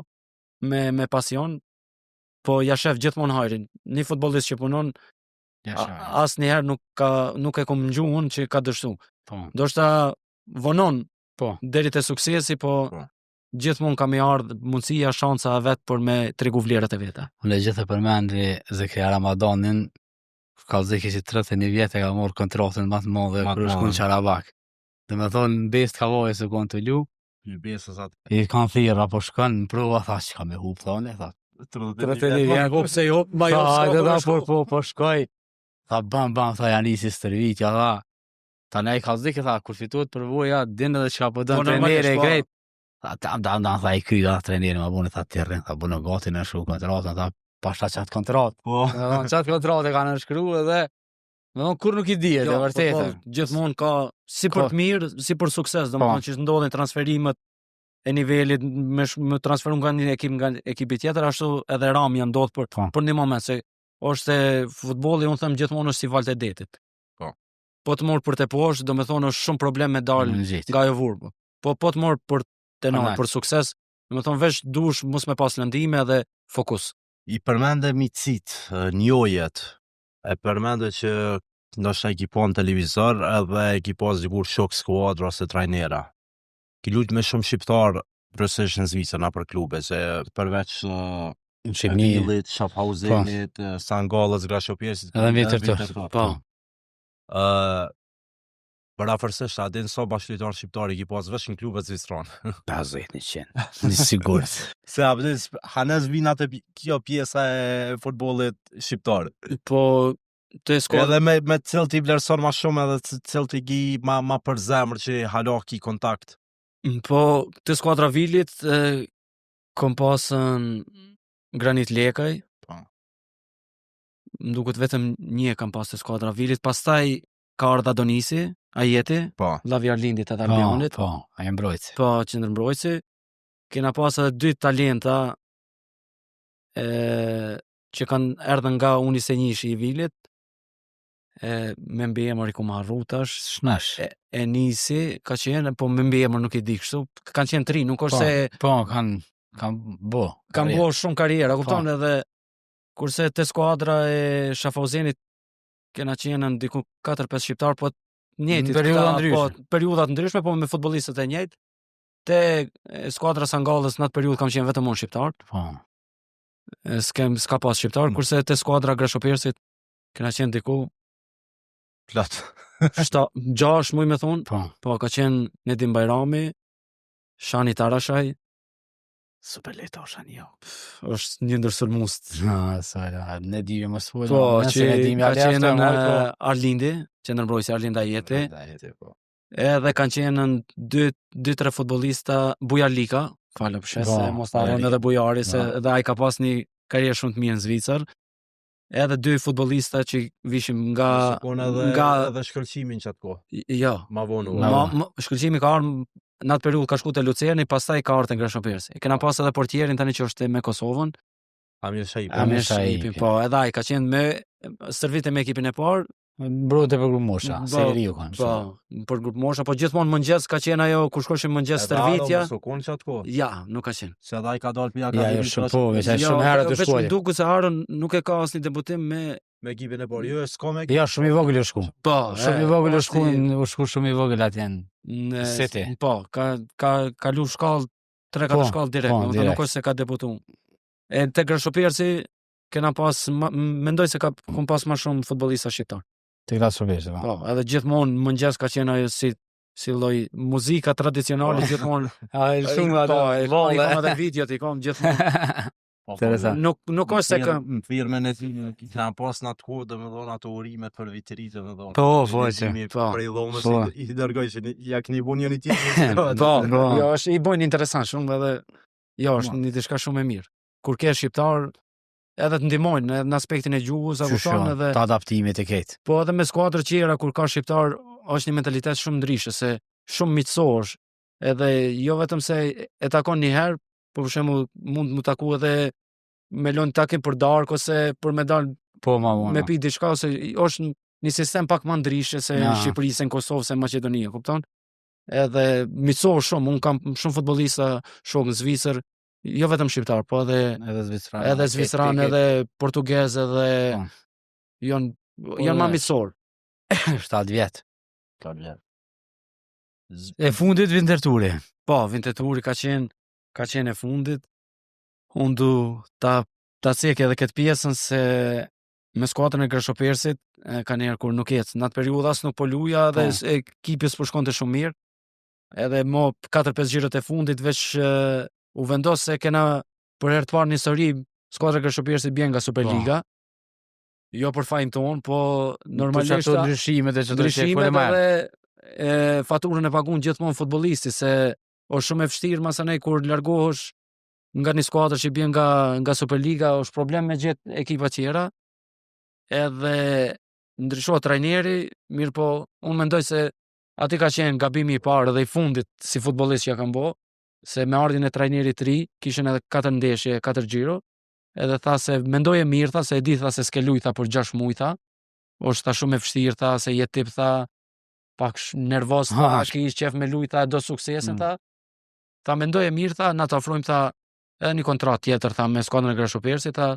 me pasion, po ja shef gjithmonë hajrin. Një futbollist që punon asnjëherë nuk e kam ngjuar unë që ka dështu. Ndoshta vonon deri te suksesi, po gjithmonë kam i ardh mundësia, shansa vet për me tregu vlerat e veta. Unë gjithë e përmendri Zekria Ramadanin, Kallëzeki që 31 vjet e ka marrë kontratën më të madhe kur shkon Qarabak. Domethënë best ka vojë se kon të lu. I kanë thirrë apo shkon në prova, thash ka me hub thonë, tha. 31 vjet, po pse jo, ma jo. Po shkoj. Tha bam tha Janisi stërvitja, tha. Tani Kallëzeki tha kur fitohet përvoja, din edhe çka po don trajneri grejt. Tha i kryda trajneri më bune, tha terren, tha bune gati në shku kontratën, tha pasha qatë kontratë. Qatë kontratë e ka nënshkru edhe kur nuk i dihet, e vërtetë. Gjithmonë ka si për të mirë, si për sukses, domethënë që ndodhin transferimet e nivelit me transferu nga një ekip nga ekipi tjetër, ashtu edhe ramja ndodh për një moment, se është futbolli, unë them gjithmonë është si valët e detit. Po të morë për të poshtë, domethënë është shumë problem me dalë nga ajo vurmë. Po të morë për të nërë, për sukses, domethënë veç dush mos me pas lëndime dhe fokus. I përmende mitësit, njojet, e përmende që ndoshta ekipon televizor edhe ekipon zikur shok skuadra ose trajnera. Ki lut me shumë shqiptar, përveç në Zvicër na për klube, se përveç Shqipërit, Schaffhausenit, Sangallës, Grashopjersit, edhe vjetër të. Po. Për afërsisht, a din sa bashkëlitar shqiptar i pas veç në klubet zvicrane? 50-100, një sigurt. Se abdis, Hanes vinat e kjo pjesa e futbollit shqiptar. Po, të skuadra... Edhe me cilë t'i vlerëson ma shumë, edhe cilë t'i gi ma për zemër që halo ki kontakt. Po, të skuadra Vilit, kom pasën Granit Lekaj. Po. Më duket vetëm një kam pas të skuadra Vilit, pastaj ka ardha Donisi, Ajeti, Lavjar Lindit atë Albionit. Po, ai mbrojtësi. Po, qendër mbrojtësi. Kena pas edhe 2 talenta që kanë erdhën nga Unisenjishi i Vilit. Me mbiemër i ku marru tash. Shnesh. Enisi ka qenë, po me mbiemër nuk i di kështu. Kanë qenë 3, nuk është se... Po, kanë bo shumë karriera, kupton edhe kurse te skuadra e Schaffhausenit kena qenë diku 4-5 shqiptar, po njëjtit, periudat ndryshme, po me futbollistët e njëjtë. Te skuadra Sangallës në atë periudhë kam qenë vetëm unë shqiptar. Po. S'ka pas shqiptar, kurse te skuadra Grashopjersit kena qenë diku plot. 6 muj me thonë. Po ka qenë Nedim Bajrami, Shani Tarashaj. Super lehto Shani jo. Është një ndër sulmust. Ne di më sfull. Po, që ka qenë në Arlindi, qendër mbrojtësi Arlinda Ajeti. Edhe kanë qenë 2-3 futbollista Bujar Lika, falë pshes, mos ta harron edhe Bujari, se edhe ai ka pas një karrierë shumë të mirë në Zvicër. Edhe 2 futbollista që vishim nga edhe shkëlqimin çat kohë. Jo. Ma vonë. Shkëlqimi ka ardhur në atë periudhë, ka shku te Lucerni, pastaj ka ardhur te Grashopjersi. Kena pas edhe portierin tani që është me Kosovën. Amir Shaipi. Po, edhe ai ka qenë me stërvite me ekipin e parë. Mbrojtje për grup mosha, seriu kanë. Po, për grup mosha, po gjithmonë mëngjes ka qenë ajo kur shkoshim mëngjes stërvitja. Ja, nuk ka qenë. Se edhe ai ka dalë pija ka. Ja, shumë herë të shkoi. Vetëm duket se Aron nuk e ka asnjë debutim me ekipin e parë. Jo, s'ka me. Ja, shumë i vogël u shku. Po, shumë i vogël u shku shumë i vogël atje në City. Po, ka lu shkallë 3-4 shkallë direkt, nuk është se ka debutuar. E te Grashopjersi kena pas, mendoj se kam pas më shumë futbollista shqiptar. Te Grashopjersi, po. Edhe gjithmonë mëngjes ka qenë ajo si lloj muzika tradicionale gjithmonë. Ai shumë ato. Po, i kam edhe videot, i kam gjithmonë. Nuk është se në firmën e tij kanë pas në atë kohë, domethënë ato urimet për vitëritë, domethënë. Po, për i dhomës i dërgojshin, ja keni bën një tjetër. Po, jo, është i bën interesant shumë edhe jo, është një diçka shumë e mirë. Kur ke shqiptar edhe të ndihmojnë në aspektin e gjuhës, apo thonë edhe të adaptimit e ketë. Po edhe me skuadra tjera kur ka shqiptar është një mentalitet shumë ndryshe, se shumë miqësohesh, edhe jo vetëm se e takon një herë, po për shembull mund të taku edhe me lënë takim për darkë ose për me dal me pi diçka, ose është një sistem pak më ndryshe se në Shqipëri, se në Kosovë, se në Maqedoni, kupton? edhe miqësor shumë, unë kam shumë futbollista shok në Zvicër, jo vetëm shqiptar, po Edhe Zvicran. edhe Zvicran, edhe portugez, edhe janë ma miqësor. 7 vjet. E fundit Winterturi. Po, Winterturi ka qenë e fundit. Unë du ta cek edhe këtë pjesën se me skuadrën e Grashopersit ka njerë kur nuk jetë. Në atë periudhë as nuk po luja dhe ekipi s'po shkonte shumë mirë. Edhe mo 4-5 gjirët e fundit veç u vendos se kena për herë të parë në histori skuadra e Grashopersit bjen nga Superliga. Jo për fajin ton, po normalisht ato ndryshimet edhe faturën e pagun gjithmonë futbollisti se është shumë e vështirë masanej kur largohesh nga një skuadër që bjen nga Superliga, është problem me gjetë ekipa tjera. Edhe ndryshohet trajneri, mirë po unë mendoj se aty ka qenë gabimi i parë dhe i fundit si futbollist që ja kam bo, se me ardhin e trajnerit të ri kishin edhe 4 ndeshje, 4 xhiro, edhe tha se mendoje mirë, tha se e di, tha se s'ke luj, tha për 6 muaj, tha, është tha shumë e vështirë, tha se je tip, tha pak nervoz, tha, ki ish qef me luj, tha do suksesin, tha mendoje mirë, tha, na të ofrojmë, tha, edhe një kontrat tjetër, tha, me skuadrën e Grashopersit, tha,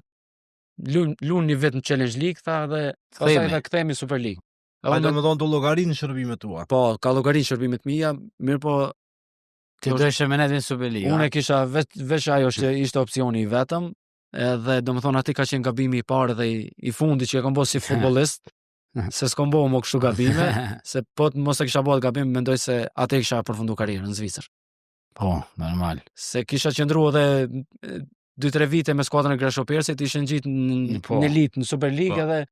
lunë një vetë në Challenge League, tha, dhe pastaj dhe kthehemi Super League. A do me thonë do llogarinë shërbimet tua? Po, ka llogarinë shërbimet mia, mirë po ti do ishe me netin Superliga. Unë kisha veç ajo ishte opcioni i vetëm, edhe do më thonë aty ka qenë gabimi i parë dhe i fundit që e kam bo si futbollist, se s'kom bo më kështu gabime, se po mos e kisha bo të gabime, mendoj se aty kisha përfundu karrierën në Zvicër. Po, normal. Se kisha qëndru edhe 2-3 vite me skuadrën e Grashopersit, ishin gjitë në elitë, në Super League, edhe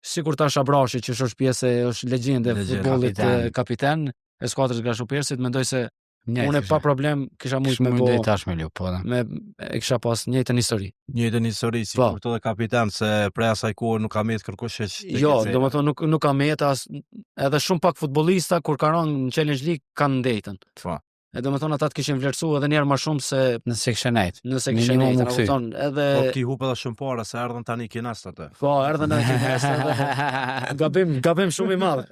sikur ta Shabrashi që është pjesë, është legjende e futbollit, kapiten e skuadrës Grashopersit, mendoj se unë pa problem kisha mujt me bo, e kisha pas njëjtën histori. Njëjtën histori, si kur të dhe kapiten, se prej asaj kohë nuk ka met kërkush e që... Jo, do më thonë nuk ka met, edhe shumë pak futbolista, kur ka rënë në Challenge League, kanë ndejtën. E do më thonë atat kishin vlerësu edhe njerë ma shumë se... Nëse kishe nejt. Nëse kishe nejt, edhe... Po ki hupe edhe shumë para, se erdhen tani kinest atë. Po, erdhen tani kinest atë. Gabim shumë i madhe.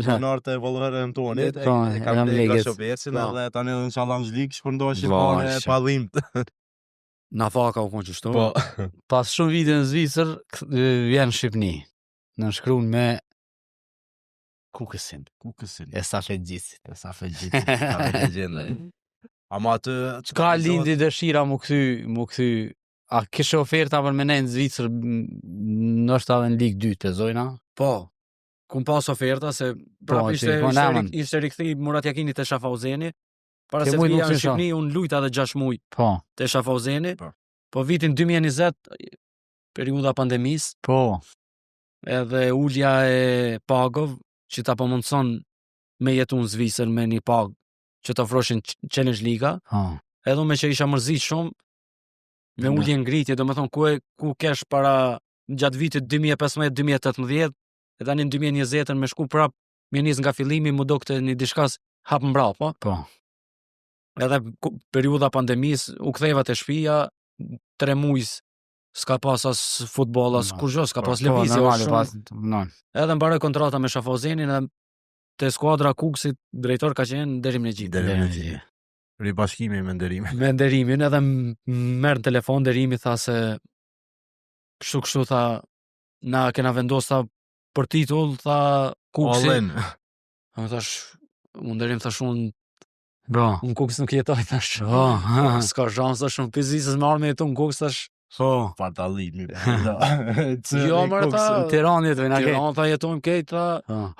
Banarët e vëllëherën tonit, e kam të Grashopersin, edhe tani në Challenge League shpërndoj shqipone pa dhimt. Na faka u konë qështu. Pas shumë vite në Zvicër, vjen në Shqipni. Në shkruan me Kukësin. E Safetgjitsit. Ka legjende. Ama atë... Ka lindi dëshira mu këthy, a kishe oferta për me nejnë në Zvicër, nështë edhe në Ligë 2 të zojna? Po, kum pas oferta, se prap ishte rikthi Murat Jakini të Schaffhauseni, para se t'vija në Shqipni, unë lujta dhe 6 muj të Schaffhauseni, po vitin 2020, periuda pandemis, edhe ullja e pagov, që ta përmundëson me jetu në Zvicër me një pagë që të ofroshin Challenge Liga, edhe me që isha mërzit shumë, me ullje ngritje, do me thonë ku kesh para gjatë vitit 2015-2018, edhe një në 2020 me shku prap, me njës nga fillimi, mu do këtë një dishkas hapë mbra, po? Edhe periuda pandemis, u ktheva të shpia, 3 mujës, s'ka pas as futbol, as kurgjo, s'ka pas lëvizje. Edhe mbaroj kontrata me Schaffhausenin, edhe te skuadra Kukësit, drejtor ka qenë Derim Negjibi. Ribashkimi me nderimin. Me nderimin, edhe merë në telefon, Derimi tha se kështu tha, na kena vendos tha për titull, tha Kukësit. Unë Derim thash unë Kukës nuk jetoj, thash. S'ka shans, thash unë pizisës me arme jetu në Kukës, thash. Fatalimi. Jo, mërë tha, Tiran tha jetojmë kejt, tha,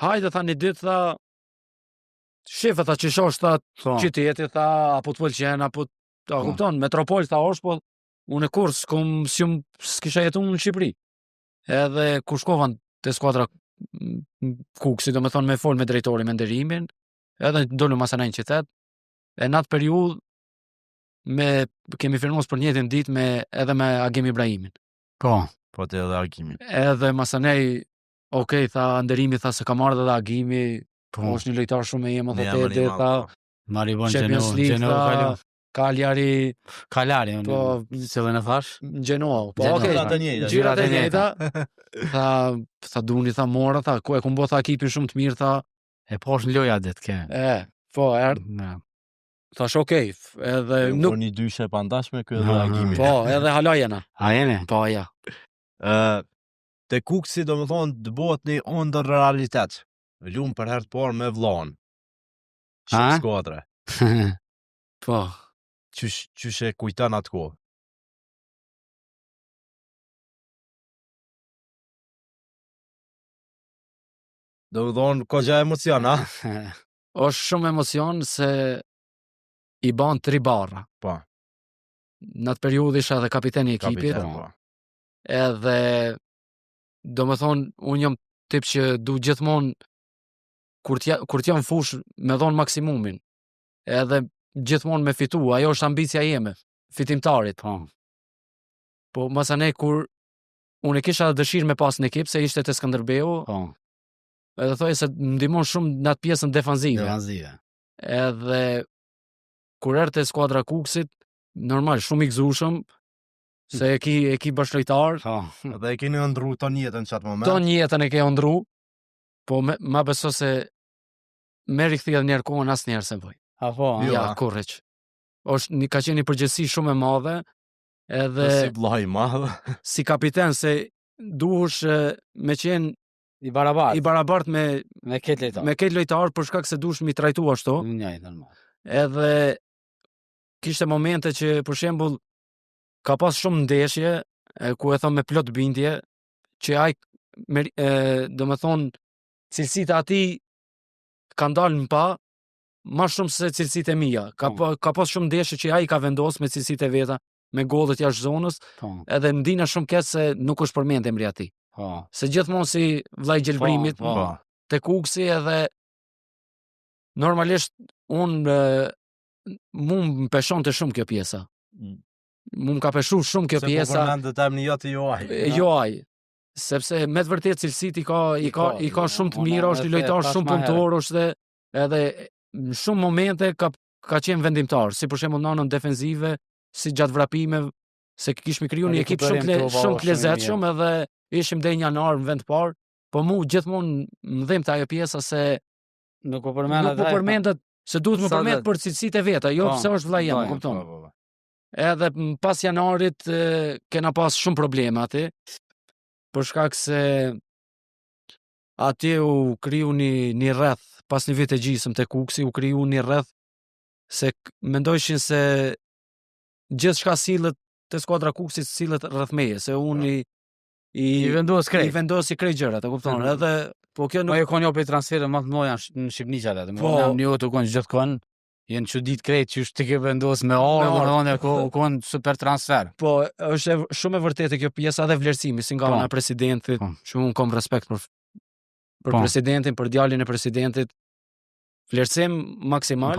hajde, tha një dit, tha, shefe, tha, që shosh, tha, qyteti, tha, apo të pëlqen, apo, ta, kupton, metropol, tha, është, po, unë e kur, s'kisha jetu në Shqipëri. Edhe, kur shkovan të skuadra Kukësi, do me thonë me fol me drejtori me nderimin, edhe dolu masana në qytet, e në atë periudhë, kemi firmos për njëtin dit edhe me Agim Ibrahimin. Po të edhe Agimin. Edhe masanej, tha, Nderimi tha se ka marrë dhe Agimi, është një lojtar shumë e jemë, tha, Maribon Champions League, tha, Kalari, po, se dhe në thash? Genoa, po, Gjirat e njëjta, tha, duni, tha, mora, tha, e kumbo, tha, ekipin shumë të mirë, tha, E posh në loja dit ke. Po, thash okej, edhe nuk... Një dyshe pandashme kjo edhe reagimi. Po, edhe hala jena. A jene? Po, ja. Te kuksi do më thonë të bëhet një ndër realitet. Lumë për herë të parë me vllain. Shumë skuadre. Po. Qysh e kujton atë kohë? Do më thonë, ka gjë emocion, a? Është shumë emocion se i ban 3 barra. Po. Në atë periudhë isha edhe kapiteni i ekipit. Po. Edhe do më thonë, unë jam tip që du gjithmonë kur t'jam fush me dhonë maksimumin. Edhe gjithmonë me fitu, ajo është ambicia jeme, fitimtarit. Po masane kur unë e kisha dëshirë me pas në ekip se ishte te Skënderbeu. Edhe thoj se më ndihmon shumë në atë pjesën defanzive. Edhe kur erdhte skuadra Kuksit, normal shumë i gëzushëm se e ki bashkëlojtar. Dhe e keni ëndru ton jetën çat moment. Ton jetën e ke ëndru, po ma beso se me rikthjell njerë kohën asnjëherë se voj. Ja, kurrëç. Është ka qenë një përgjegjësi shumë e madhe, edhe si vllai i madh, si kapiten se duhesh me qenë i barabart me këtë lojtar për shkak se duhesh mi trajtu ashtu. Normal. Edhe kishte momente që për shembull ka pas shumë ndeshje ku e thon me plot bindje që ai do të thon cilësitë ati kanë dalë në pa ma shumë se cilësitë e mia. Ka pas shumë ndeshje që ai ka vendosur me cilësitë e veta, me gollet jashtë zonës, edhe ndina shumë keq se nuk është përmend emri i tij. Se gjithmonë si vllai gjelbrimit te Kuksi, edhe normalisht unë mu më peshonte shumë kjo pjesa. Mu më ka peshu shumë kjo pjesa. Se po përmendet emri joti Joaj. Joaj. Sepse me të vërtet cilësit i ka shumë të mira, është i lojtar shumë punëtor, është edhe në shumë momente ka qenë vendimtar, si për shembull në anën defensive, si gjatë vrapimeve, se kishmi kriju një ekip shumë të lezetshëm, edhe ishim deri në janar në vend parë, po mu gjithmonë më dhimbte ajo pjesa se nuk po përmendet se duhet më përmend për cilësitë e veta, jo pse është vllai jam, kupton. Edhe pas janarit kena pas shumë probleme aty, për shkak se atje u kriju një rreth, pas një vit e gjysmë te Kuksi, u kriju një rreth se mendojshin se gjithçka sillet te skuadra Kuksit sillet rreth meje, se unë i vendos krejt gjërat, e kupton? Edhe po kjo nuk e kanë jo për transferë më të mëdha në Shqipëri atë. Po ne u kanë gjithkohon jenë çudit krejt që ti ke vendos me orë, kon super transfer. Po është shumë e vërtetë kjo pjesa dhe vlerësimi si nga ana e presidentit, që unë kam respekt për presidentin, për djalin e presidentit. Vlerësim maksimal.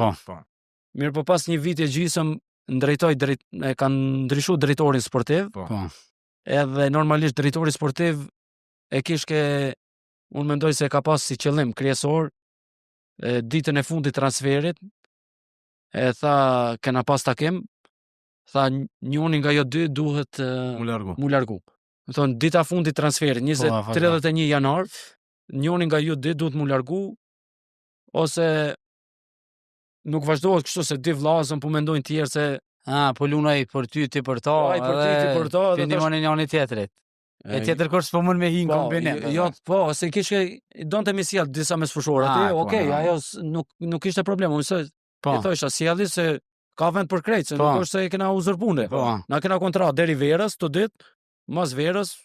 Mirë, po pas një vit e gjysmë e kanë ndryshuar drejtorin sportiv. Edhe normalisht drejtori sportiv e kishte, unë mendoj se ka pas si qëllim kryesor ditën e fundit transferit, e tha kena pas takim, tha njëri nga jo dy duhet mu largu. Më thonë dita fundit transferit 31 janar, njëri nga ju dy duhet mu largu, ose nuk vazhdohet kështu se di vllazën po mendojnë tjerë se po lunaj për ty ti për ta, edhe ndihmoni njëri tjetrit. E tjetër kush po mund me hin kombinim. Jo, po, se kishte donte me sjell disa mesfushorë aty, okay, ajo nuk kishte problem, unë i thosha sjelli se ka vend për krejt, se nuk është se e kena uzurpune. Na kena kontratë deri verës, të ditë, mas verës,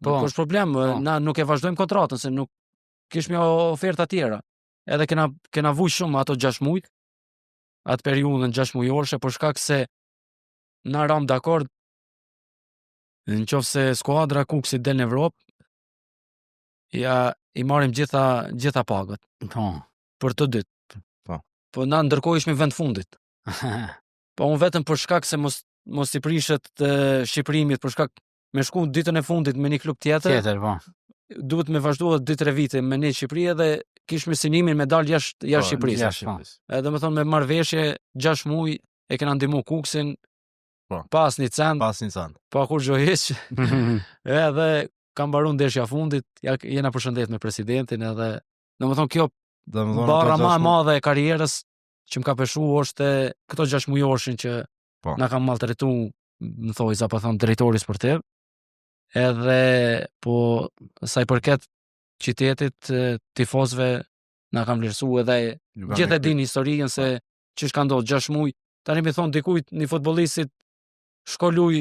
nuk është problem, na nuk e vazhdojmë kontratën, se nuk kishme oferta tjera. Edhe kena vuj shumë ato 6 muaj, atë periudhën 6 mujorëshe, për shkak se na ram dakord, në qoftë se skuadra Kuksit del në Evropë, i marrim gjitha pagët. Për të ditë. Po na ndërkohë ishme vend fundit. Po unë vetëm për shkak se mos i prishet shqipërimit, për shkak me shku ditën e fundit me një klub tjetër, duhet me vazhduar 2-3 vite me një Shqipëri, edhe kishme synimin me dal jashtë Shqipërisë. Edhe me thonë me marrëveshje 6 muaj e kena ndihmu Kuksin, pas një cent, pa kur gjo hiq. Edhe kam mbaruar ndeshja fundit, jena përshëndet me presidentin, edhe do më thonë kjo Domethënë barra ato më e 6 madhe e karrierës që më ka peshu është këto 6 mujoshin që Po. na kanë maltretu, më thoj, sa po thon drejtori sportiv. Edhe po sa i përket qytetit, tifozëve na kanë vlerësuar edhe gjithë e din historinë se ç'ish ka ndodhur 6 muj. Tani më thon dikujt një futbollistit shko luj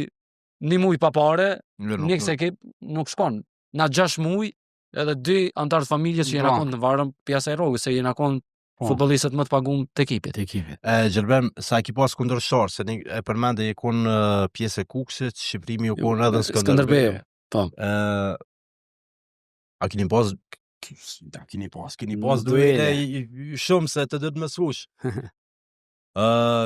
1 muj pa pare, një ekip nuk shkon. Na 6 muj edhe 2 antarë të familjes që jena konë në varëm pjesa e rrogës, se jena konë futbollistët më të paguam të ekipit. Gjelbem, sa e ki pas kundërshtar, se e përmende e konë pjesë e Kukësit, Shqiprimi u konë edhe në Skënderbeu. Po. A keni pas duele shumë se të dhëtë më sfush.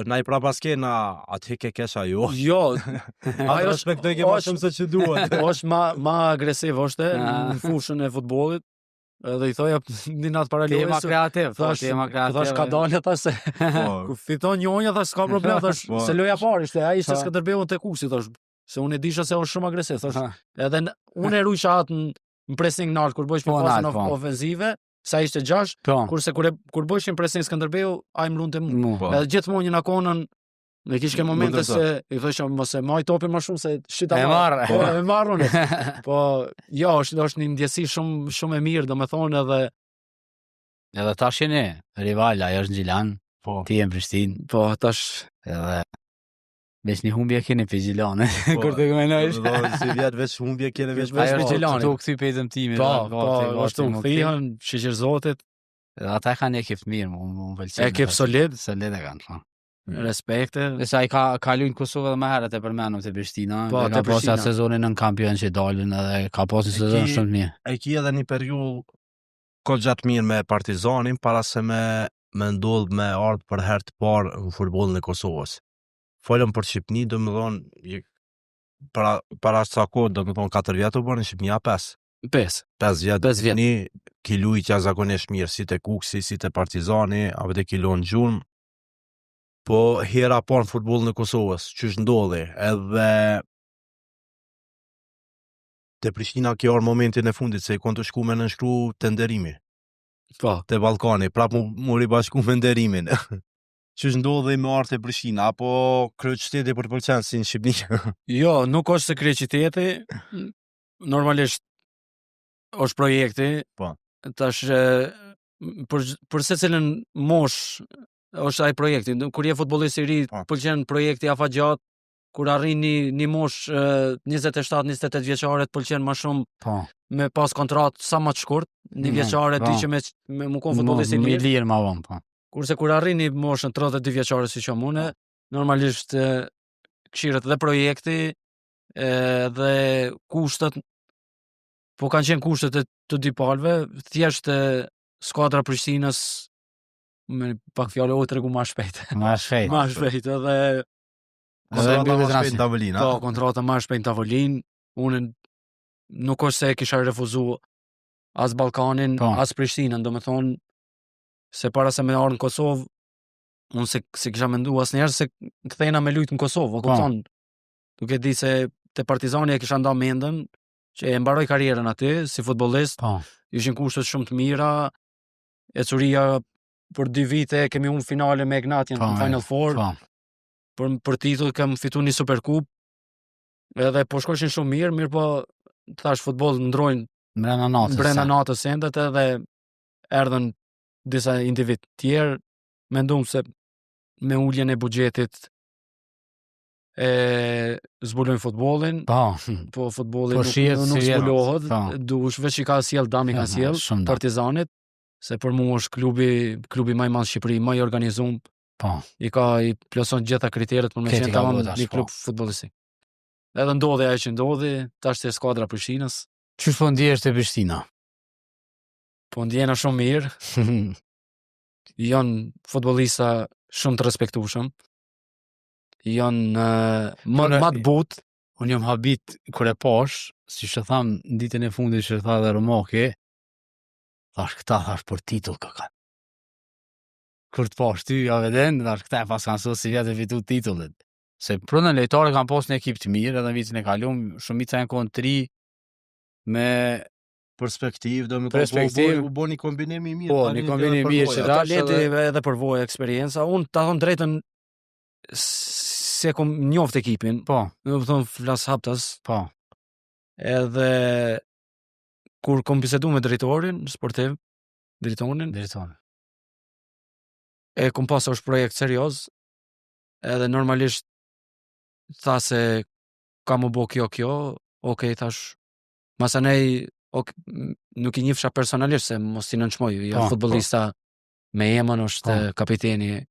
Na i pra paskena atë heke kesha jo. Jo, ajo respektoj ke ma shumë se që duhet. është ma agresiv është në fushën e futbollit. Edhe i thoja një natë para lojës. Tema kreativ, thash ka dalë thash se kur fiton njonja thash s'ka problem, thash se loja parë ishte, ai ishte Skënderbeu te Kuksi, thash se unë e disha se është shumë agresiv, thash. Edhe unë e ruajsha atë në pressing nalt kur bësh një pasën ofenzive, sa ishte 6, kurse kur bëshin pressing Skënderbeu, ai më lunte mua. Edhe gjithmonë na konën me kishte momente se i thosha mos e maj topin më shumë se shita e marrën. Po jo, është një ndjesi shumë e mirë, domethënë edhe tash jeni rival, ajo është në Gjilan, ti je në Prishtinë. Po tash edhe veç një humbje keni për Gjilanë, kur të këmenojsh. Si vjetë veç humbje keni veç për Gjilanë. Tu këthy petëm timi. Po, është unë thihën, shiqër zotit. Ata kanë ekip të mirë, më pëlqen. Ekip solid. Solid e kanë, respekte. Dhe sa i ka luajtur në Kosovë edhe më herët e përmendur te Prishtina, ka pasur atë sezonin në kampion që dalën edhe ka pasur një sezon shumë mirë. Ai ki edhe një periudhë gjatë mirë me Partizanin para se me ndodh me ardh për herë të parë në futbollin e Kosovës. Folëm për Shqipni, domethënë para sa kohë, domethënë 4 vjet u bën në Shqipnia 5 vjet. Një ki luajt jashtëzakonisht mirë, si te Kuksi, si te Partizani, apo te Kilon Gjurmë. Po hera parë në futbollin e Kosovës, ç'është ndodhi, edhe te Prishtina kjo orë momentin e fundit se i konë të shku me nënshkru të nderimi. Po. Te Ballkani, prap mu ribashku me nderimin. Ç'është ndodhi me ardhë te Prishtina, apo kryeqyteti për të pëlqen si në Shqipni? Jo, nuk është se kryeqyteti, normalisht është projekti. Po. Tash për secilën mosh është ai projekti. Kur je futbollist i ri, pëlqen projekti afatgjat. Kur arrin një mosh 27-28 vjeçare, të pëlqen më shumë me pas kontratë sa më të shkurt, një vjeçare ti që me mu kon futbollist i ri. Lirë më vonë, po. Kurse kur arrin një moshën 32 vjeçare si që unë, normalisht këshirët dhe projekti dhe kushtet, po kanë qenë kushtet e të dy palëve, thjesht skuadra Prishtinës me pak fjalë o tregu më shpejt. Më shpejt, edhe kontrata më shpejt në tavolinë. Po, kontrata më shpejt në tavolinë. Unë nuk është se kisha refuzuar as Ballkanin, as Prishtinën, domethënë se para se me ardh në Kosovë, unë se kisha menduar asnjëherë se kthehena me lujt në Kosovë, kupton? Duke di se te Partizani e kisha nda mendën që e mbaroj karrierën aty si futbollist. Ishin kushtet shumë të mira, ecuria për 2 vite kemi unë finale me Ignatian në Final Four. Për titull kam fitu një Superkup. Edhe po shkoshin shumë mirë, po thash futboll ndrojnë brenda natës sendet, edhe erdhën disa individ tjerë, mendum se me uljen e buxhetit zbulojnë futbollin. Po futbolli nuk zbulohet. Dush veç i ka sjell Dami ka sjell Partizanit, se për mua është klubi më i madh në Shqipëri, më i organizuar. I plotson gjitha kriteret për me qenë tamam një klub futbollistik. Edhe ndodhi ajo që ndodhi, tash te skuadra Prishtinës. Ç'është po ndjehesh te Prishtina? Po ndjehena shumë mirë. Janë futbollista shumë të respektueshëm. Janë më të butë. Unë jam habit kur e pash, siç e tham në ditën e fundit që tha dhe Romaki, thash për titull ka. Kur të pash ty, ja veden, thash këta pas kanë si vjetë e fitu titullet. Se prëndën lejtare kanë pas një ekip të mirë, edhe në vitin e kalum, shumica janë konë 3 me perspektivë, do me Perspektivë. u bo një kombinim i mirë. Po, talenti një kombinim edhe i mirë përvoja. që dash Talenti edhe përvoja, eksperienca. Unë ta thon drejtën se kom njoft ekipin. Po, Do të thon flas haptas, po. edhe kur kom bisedu me drejtorin sportiv, drejtorin, Drejton. e kom pasur është projekt serioz, edhe normalisht tha se ka më bo kjo, okej, thash, masanej, nuk i njifsha personalisht, se mos i nënçmoj, jo Po, futbollista me emën është kapiteni,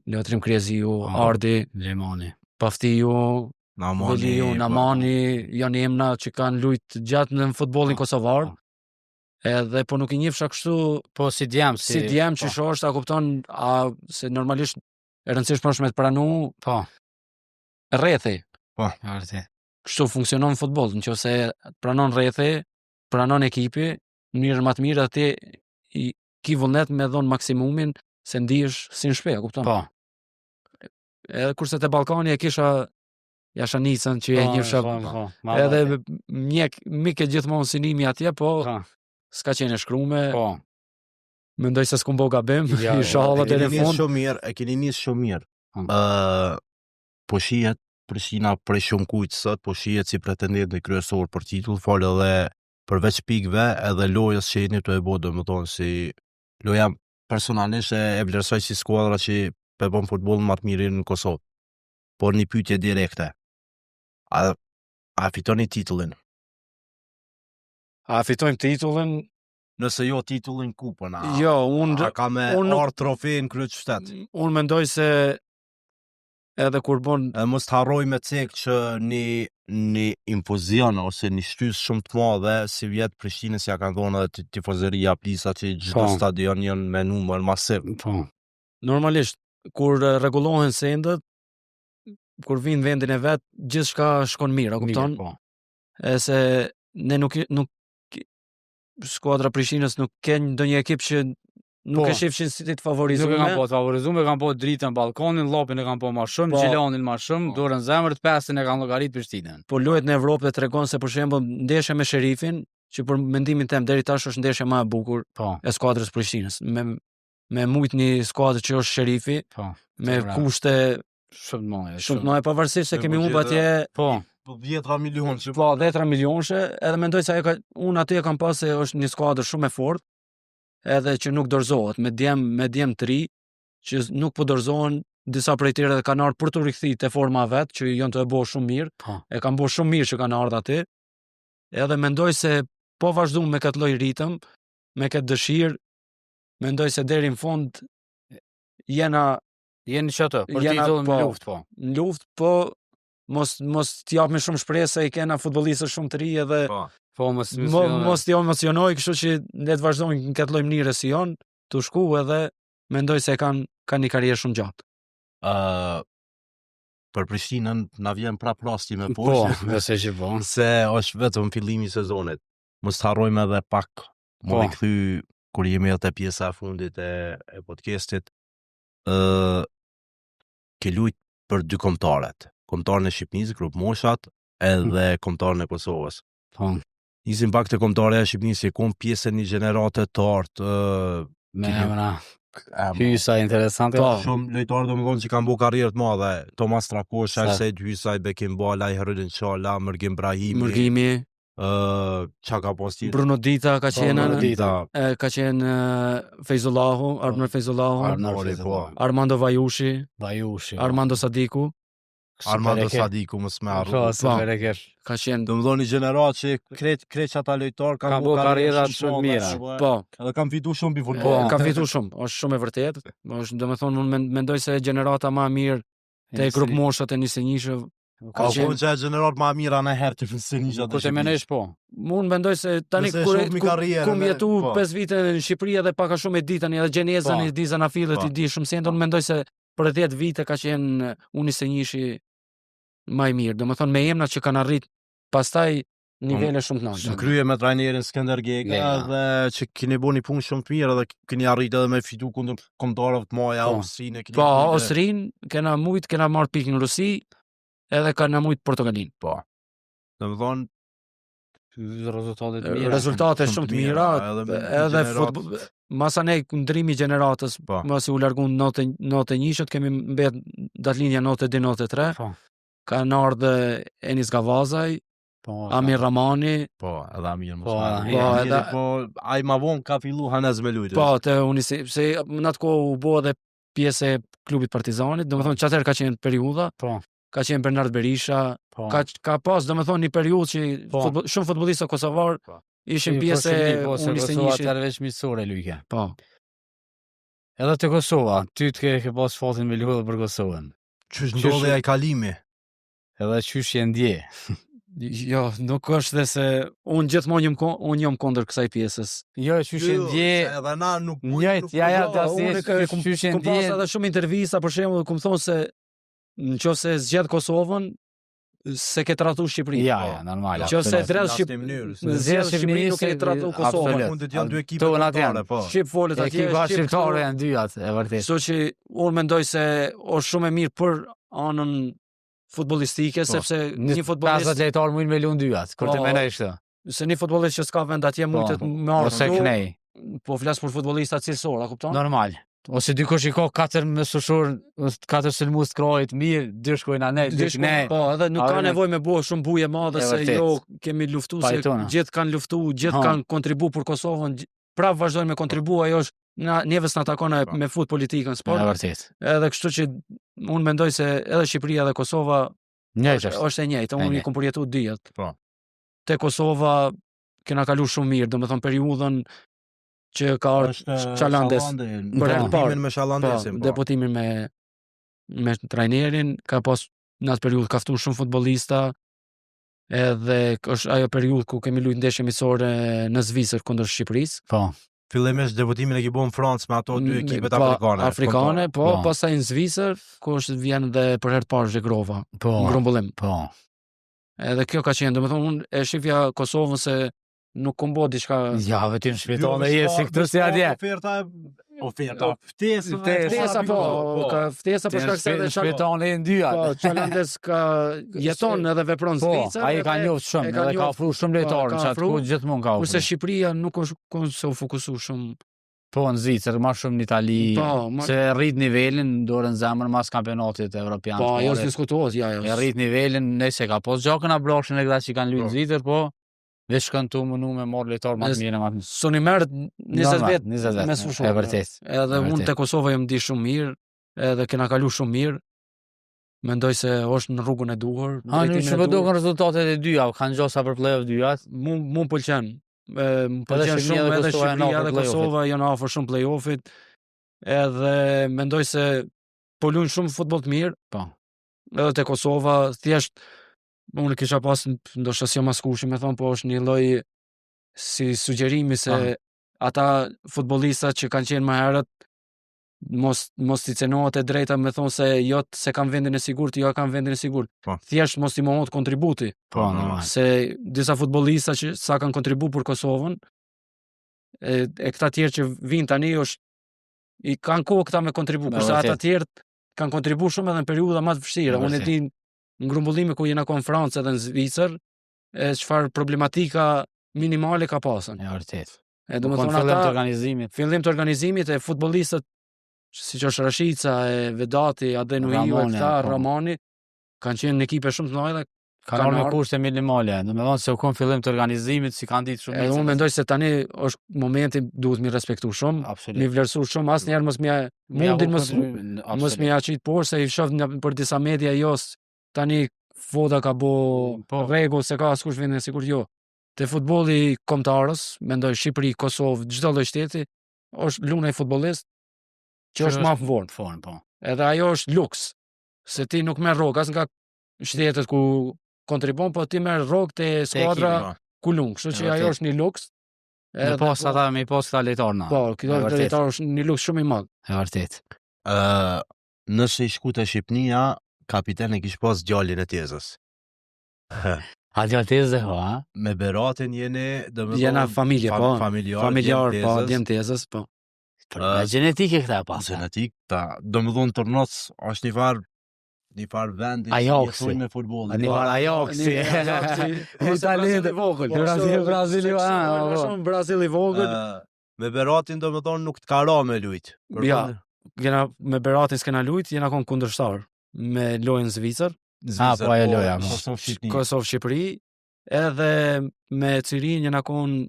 Lotrim Krieziu, Po. Ardi, Lemani. Paftiju, Veliu, Namani, janë emna që kanë lujt gjatë në futbollin kosovar, edhe po nuk i njifsha kështu Po si djem, si djem që shosh, a kupton, se normalisht e rëndësishme është me të pranu Po, rrethi. vërtet. Kështu funksionon futboll, nëse pranon rrethi, pranon ekipi, në mënyrën më të mirë atë i ki vullnet me dhon maksimumin se ndihesh si në shtëpi, a kupton? Po. Edhe kurse te Ballkani e kisha jashanicën që e njefsha edhe mik e gjithmonë sinimi atje, po s'ka qenë e shkrume. Po. Mendoj se s'kum bo gabim, Ja, inshallah deri në fund. E keni nisë shumë mirë. Po shihet Prishtina prej shumë kujt sot, po shihet si pretendent në kryesor për titull, fal edhe përveç pikëve edhe lojës që jeni të e bo, domethënë si loja personalisht e vlerësoj si skuadra që pe bën futbollin më të mirë në Kosovë. Por një pyetje direkte. A fitoni titullin? A fitojmë titullin? Nëse jo titullin kupën, Jo, a ka me ardh trofe në kryeqytet? Unë mendoj se edhe kur bon mos të harroj me cek që një impozion ose një shtys shumë të madhe si vjet Prishtinës ja kanë dhënë edhe tifozëria plisa që çdo stadion janë me numër masiv. Po. Normalisht kur rregullohen sendet, kur vin vendin e vet, gjithçka shkon mirë, a kupton? Po. Se ne nuk skuadra Prishtinës nuk ka ndonjë ekip që nuk e shifshin si të favorizuar. Nuk e kanë po të favorizuar, kanë po dritën Ballkanin, Llopin e kanë po më shumë, Gjilanin më shumë, dorën zemër të pesën e kanë llogarit Prishtinën. Po luhet në Evropë dhe tregon se për shembull ndeshja me Sherifin, që për mendimin tim deri tash është ndeshja më e bukur e skuadrës Prishtinës. Me mujt një skuadër që është Sherifi, me kushte shumë të mëdha, pavarësisht se kemi humbur atje 10 milion që 10 milionshë, edhe mendoj se unë aty e kam pas se është një skuadër shumë e fortë, edhe që nuk dorëzohet me djem të ri, që nuk po dorëzohen, disa prej tyre dhe kanë ardhur për të rikthyer te forma vet, që janë të e bëu shumë mirë. E kanë bëu shumë mirë që kanë ardhur aty. Edhe mendoj se po vazhdojmë me këtë lloj ritëm, me këtë dëshirë, mendoj se deri në fund jeni çato, për titullin në luftë, po. Në luftë, po mos t'i japim shumë shpresë se i kena futbollistë shumë të ri edhe mos t'i emocionoj, kështu që le të vazhdojmë në këtë lloj mënyre si janë, të shku edhe mendoj se kanë një karrierë shumë gjatë. Për Prishtinën na vjen prap rasti me poshtë. Po, se që po. Se është vetëm fillimi i sezonit. Mos të harrojmë edhe pak, më kthy kur jemi atë pjesa e fundit e podcastit. Ke lujt për dy kombëtarët. Kombëtarin e Shqipërisë, grup moshat, edhe kombëtarin e Kosovës. Po. Nisim pak te kombëtarja e Shqipërisë, që kom pjesën një gjenerate të artë. Me emra. Hysa interesante. Shumë lojtarë domethënë që kanë bërë karrierë të madhe. Tomas Trakosh, Alsejt Hysa, Bekim Bala, Herudin Çala, Mërgim Brahimi. Çka ka posti? Bruno Dita ka qenë. Ka qenë Fejzullahu, Armand Fejzullahu. Armando Vajushi. Armando Sadiku. Armando Sadiku mos më harro. Ka qenë domethënë një gjenerat që krejt ata lojtar kanë bërë karriera shumë mira. Po. Edhe kanë fituar shumë mbi futboll. Kanë fituar shumë, është shumë e vërtetë. Është domethënë unë mendoj se gjenerata më e mirë te grup moshat e 21-shë ka qenë gjenerat më e mirë në herë të 21-shë. Po të menesh po. Unë mendoj se tani kur jetu 5 vite në Shqipëri edhe pak a shumë e di tani edhe Gjenezën i di Zanafillet i di shumë se unë mendoj se për 10 vite ka qenë unë 21-shi më i mirë, domethënë me emra që kanë arrit pastaj nivele shumë të larta. Në krye me trajnerin Skënder Gega dhe që keni bënë një punë shumë të mirë dhe keni arritur edhe me fitu kundër kombëtarëve të mëdha Austrinë. Po, Austrinë kena marrë pikë në Rusi, edhe kanë mujt Portogalinë. Po. Domethënë Rezultate të mira. Rezultate shumë të mira, edhe futboll. masane ndrimi i gjeneratës, mos u largun 91-shët, kemi mbet datlinja 92-93. Po. Kanë ardhur Enis Gavazaj, Amir Ramani, edhe Amir Po, ai ma vonë ka fillu Hanez me lujtë. Po, te Unisi, se në atë kohë u bë edhe pjesë e klubit Partizanit, domethënë çatëherë ka qenë periudha, ka qenë Bernard Berisha, ka pas domethënë një periudhë që shumë futbollistë kosovar ishin pjesë e Unisë Kosova atëherë veç miqësore lujke. Po. Edhe te Kosova, ty të ke pas fatin me luajtur për Kosovën. Çysh ndodhi ai kalimi? Edhe çysh je ndje. Jo, nuk është dhe se unë gjithmonë jam kundër kësaj pjesës. Jo, çysh je ndje. Edhe na nuk Njëjtë, çysh je Kum pas ndje. edhe shumë intervista, për shembull, kum thonë se nëse zgjedh Kosovën, se ke tratu Shqipërinë. Ja, normal. Nëse drejt Shqipërinë, zgjedh Shqipërinë, nuk ke tratu Kosovën. Mund të janë dy ekipe totale, po. Shqip folet atje, Ekipa shqiptare janë dy atë, e vërtet. Kështu që unë mendoj se është shumë e mirë për anën futbollistike, sepse një futbollist 50 lejtar mund me lund dy atë, kur të menoj kështu. Se një futbollist që s'ka vend atje mund të marrë ose knej. Po flas për futbollista cilësor, a kupton? Normal. Ose dikush i ka 4 mësushur, 4 sulmues krojit mirë, 2 shkojnë anë, 2 knej. Po, edhe nuk ka nevojë me bëu shumë buje madhe se jo kemi luftuar, se gjithë kanë luftuar, gjithë kanë kontribuar për Kosovën, prapë vazhdojnë me kontribu, ajo është njëves na takon me fut politikën sport. Vërtet. Edhe kështu që unë mendoj se edhe Shqipëria dhe Kosova është e njëjtë, unë i kam përjetuar dihet. Po. Te Kosova kena kalu shumë mirë, domethënë periudhën që ka Çalandes për deputimin me Çalandesin, po. Deputimin me trajnerin, ka pas në atë periudhë kaftuar shumë futbollista, edhe është ajo periudhë ku kemi luajtur ndeshje miqësore në Zvicër kundër Shqipërisë. Po. Fillimisht deputimin e ki bën në Francë me ato dy ekipet afrikane. Po, pastaj në Zvicër, ku është vjen dhe për herë të parë Zhegrova, grumbullim. Po. Edhe kjo ka qenë, domethënë unë e shifja Kosovën se nuk kumbo diçka. Ja, vetëm shpejton e si këtu si atje. Oferta, ftesa po, ka ftesa për shkak se shpejton e ndyat. Po, Çalandes ka jeton edhe vepron në Zvicër. Po, ai ka njoft shumë, edhe ka ofruar shumë lojtarë, çat ku gjithmonë ka ofruar. Kurse Shqipëria nuk është se u fokusuar shumë. Po, në Zvicër, ma shumë në Itali, se rrit nivelin, dorën zemër mas kampionatit evropian. Po, ajo është diskutuos, ja. E rrit nivelin, nëse ka pos gjakën a blokshën e këta që kanë luajtur në Zvicër, po, veç kanë tu mënu me marrë lojtar më të mirë më. Suni merr 20 vjet me fushë. E vërtet. Edhe unë te Kosova jam di shumë mirë, edhe kena kalu shumë mirë. Mendoj se është në rrugën e duhur. Nuk shumë duken rezultatet e dyja, kanë gjosa për play-off dyjat. Mu pëlqen. Më pëlqen shumë edhe Shqipëria dhe Kosova janë afër shumë play-offit. Edhe mendoj se po luajnë shumë futboll të mirë. Po. Edhe te Kosova thjesht unë kisha pas ndoshta si maskushi me thonë, po është një lloj si sugjerimi se ata futbollistat që kanë qenë më herët mos i cenohet e drejta me thonë se jo se kanë vendin e sigurt, jo kanë vendin e sigurt. Thjesht mos i mohohet kontributi. Po, se disa futbollista që sa kanë kontribuar për Kosovën, e këta tjerë që vinë tani i kanë kohë këta me kontribu, kurse ata tjerë kanë kontribuar shumë edhe në periudha më të vështira. Unë e di në grumbullime ku jena në Francë edhe në Zvicër, çfarë problematika minimale ka pasën. E vërtet. Fillim të organizimit e futbollistët siç është Rashica, Vedati, Adenuiu, Ramani, kanë qenë në ekipe shumë të mëdha. Kanë me kushte minimale, domethënë se u kon fillim të organizimit si kanë ditë shumë. Unë mendoj se tani është momenti duhet mi respektu shumë, mi vlerësu shumë, asnjëherë mos më aqit por se i shoh për disa media tani foda ka bo rregull se ka askush vendin e sigurt, jo. Te futbolli kombëtarës, mendoj Shqipëri, Kosovë, çdo lloj shteti, është luna e futbollist që është më në formë, po. Edhe ajo është luks. Se ti nuk merr rrogë as nga shtetet ku kontribon, po ti merr rrogë te skuadra ku lung, kështu që ajo është një luks. Edhe pas ata me pas këta lojtarë. Po, këto lojtarë është një luks shumë i madh. E vërtet. Nëse i shku te Shqipnia, kapiteni kish pas djalin e Tezës. A djalë Tezë, ha? Me Beratin jena familje, po. Familjar, po, djem Tezës, po. Genetik e këta e pas. Genetik, domethënë Tornos është një farë një farë vendi Ajaxi. jetojnë me futbollin. Një farë Ajaxi. Brazili i vogël. Brazili i vogël. Me Beratin do më thonë nuk të ka ra me lujt. Ja, jena me Beratin s'kena lujt, jena kon kundërshtar me lojën Zvicër, Po ajo loja. Kosovë Shqipëri, edhe me Cirin jena kon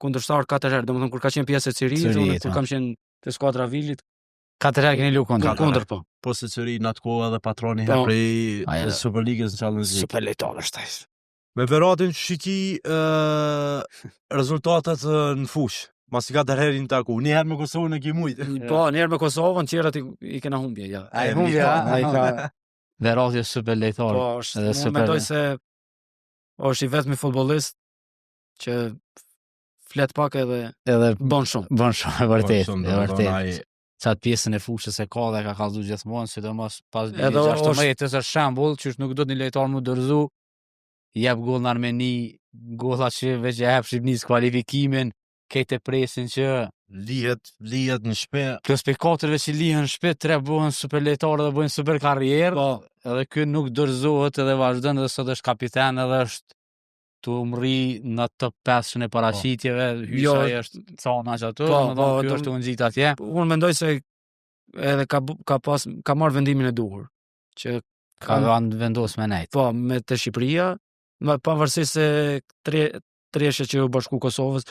kundërshtar 4 herë, domethënë kur ka qenë pjesë e Cirit, kur kam qenë te skuadra Vilit, 4 herë keni lu kundër. Po. Po se Ciri në atë kohë edhe patroni prej Superligës në Champions League. Super lejtor është ai. Me Beratin shiki rezultatet në fush. Masi ka herë në taku. Një herë me Kosovën e ki mujt. Po, një herë me Kosovën, tjerat i kena humbje, ja. Ai ka Berati është super lejtor. Po, unë mendoj se është i vetmi futbollist që flet pak edhe bën shumë. Bën shumë, vërtet. Qatë pjesën e fushës e ka dhe ka kallzu gjithmonë, sidomos pas 16 është shembull, që nuk do të një lejtar mu dërzu, jep gol në Armeni, golla që veç e hep Shqipnis kualifikimin, kejt e presin që lihet në shtëpi. Plus pe 4 që lihen në shtëpi, 3 bëhen super lejtarë dhe bëhen super karrierë. Po, edhe ky nuk dorëzohet edhe vazhdon edhe sot është kapiten edhe është tu mri në top 5 në paraqitjeve, hyjja është cana që ato, ky është u nxit atje. Unë mendoj se edhe ka marrë vendimin e duhur, që ka vendos me nejt. Po, me te Shqipëria, pavarësisht se treshe që u bashku Kosovës,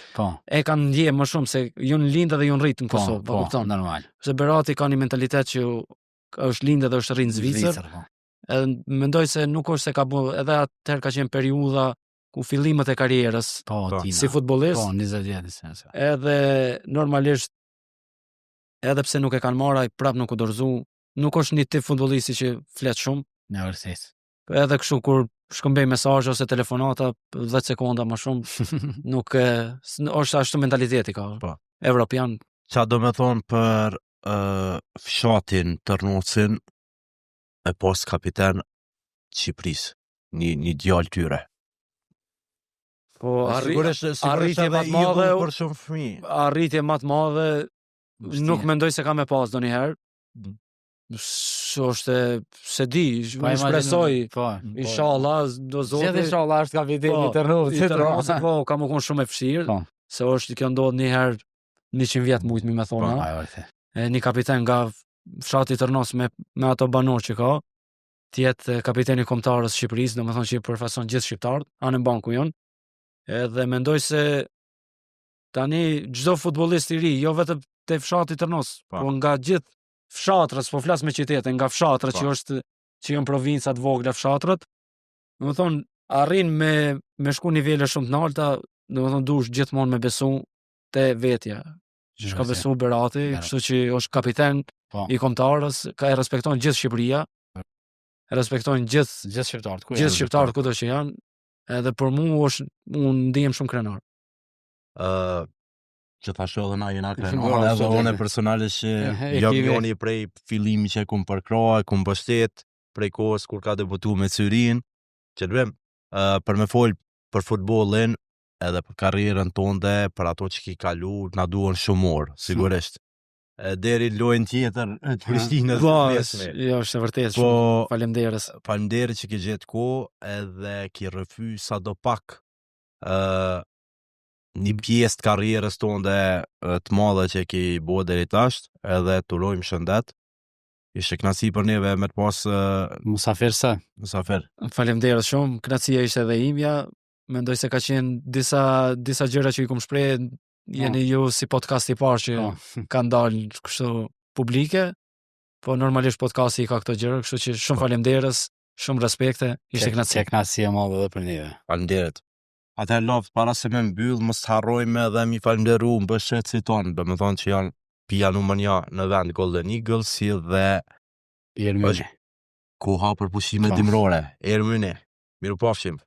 e kanë ndje më shumë se ju në lindë dhe ju në rritë në Kosovë, po, normal. Se Berati ka një mentalitet që është lindë dhe është rritë në Zvicër, edhe mendoj se nuk është se ka bu, edhe atëherë ka qenë periudha ku fillimet e karrierës si futbollist. Po, 20 vjet. Edhe normalisht edhe pse nuk e kanë marrë, ai prap nuk u dorëzu, nuk është një tip futbollisti që flet shumë. Në vërtet. Edhe kështu kur shkëmbej mesazhe ose telefonata 10 sekonda më shumë, nuk është ashtu mentaliteti ka. Po. Evropian. Qa do me thonë për fshatin Tërnocin e pas kapiten Shqipërisë, një djalë tyre. Po arritje më të madhe për shumë fëmijë. Arritje më të madhe nuk mendoj se ka me pas ndonjëherë. Është se di, më shpresoj. Inshallah do Zoti. Gjithë inshallah është kapiteni i Tërnocit. Po, ka më qenë shumë e vështirë. Se është kjo ndodh një herë 100 vjet mujt më thonë. Një kapiten nga fshati i Tërnoc me ato banor që ka, tjetë kapiteni kombëtarës Shqipërisë, domethënë që i përfason gjithë shqiptarët, anë banku jon. Edhe mendoj se tani çdo futbollist i ri, jo vetëm te fshati i Tërnoc, por nga gjithë fshatrës, po flas me qytete, nga fshatrat që janë provincat vogla fshatrat, domethënë arrin me shku nivele shumë të larta, domethënë duhesh gjithmonë me besu te vetja. Që ka besu Berati, kështu që është kapiten i kombëtarës, ka e respekton gjithë Shqipëria, respektojnë gjithë shqiptarët kudo që janë. Edhe për mu unë ndihem shumë krenar. Që thasho edhe na jena krenar, edhe une personalisht që jam njoni prej fillimi që e kum përkra, e kum bështet, prej kohës kur ka debutu me Cyrin, që të bem, për me folë për futbolin, edhe për karrierën tonde, për ato që ki kalu, na duhen shumë orë, sigurisht. Deri lojën tjetër të Prishtinës. Jo, është e vërtetë shumë. Faleminderit. Faleminderit që ke gjetë kohë edhe ki rrëfy sadopak një pjesë të karrierës tonde të madhe që ki bëu deri tash, edhe turojmë shëndet. Ishte kënaqësi për neve me të pas Musafir. Faleminderit shumë. Kënaqësia ishte edhe imja. Mendoj se ka qenë disa gjëra që i kum shpreh. Jeni ju si podcast i parë që ka ndalë kështu publike, po normalisht podcasti ka këto gjëra, kështu që shumë faleminderit, shumë respekte, ishte kënaqësi e madhe edhe për neve. Faleminderit. Atëherë loftë, para se me mbyll, mos harrojmë edhe mi falënderu mbështetësit tonë, do të thonë që janë pija numër 1 në vend Golden Eagles, si dhe Ermyni. Koha për pushime dimrore, Ermyni. Mirupafshim.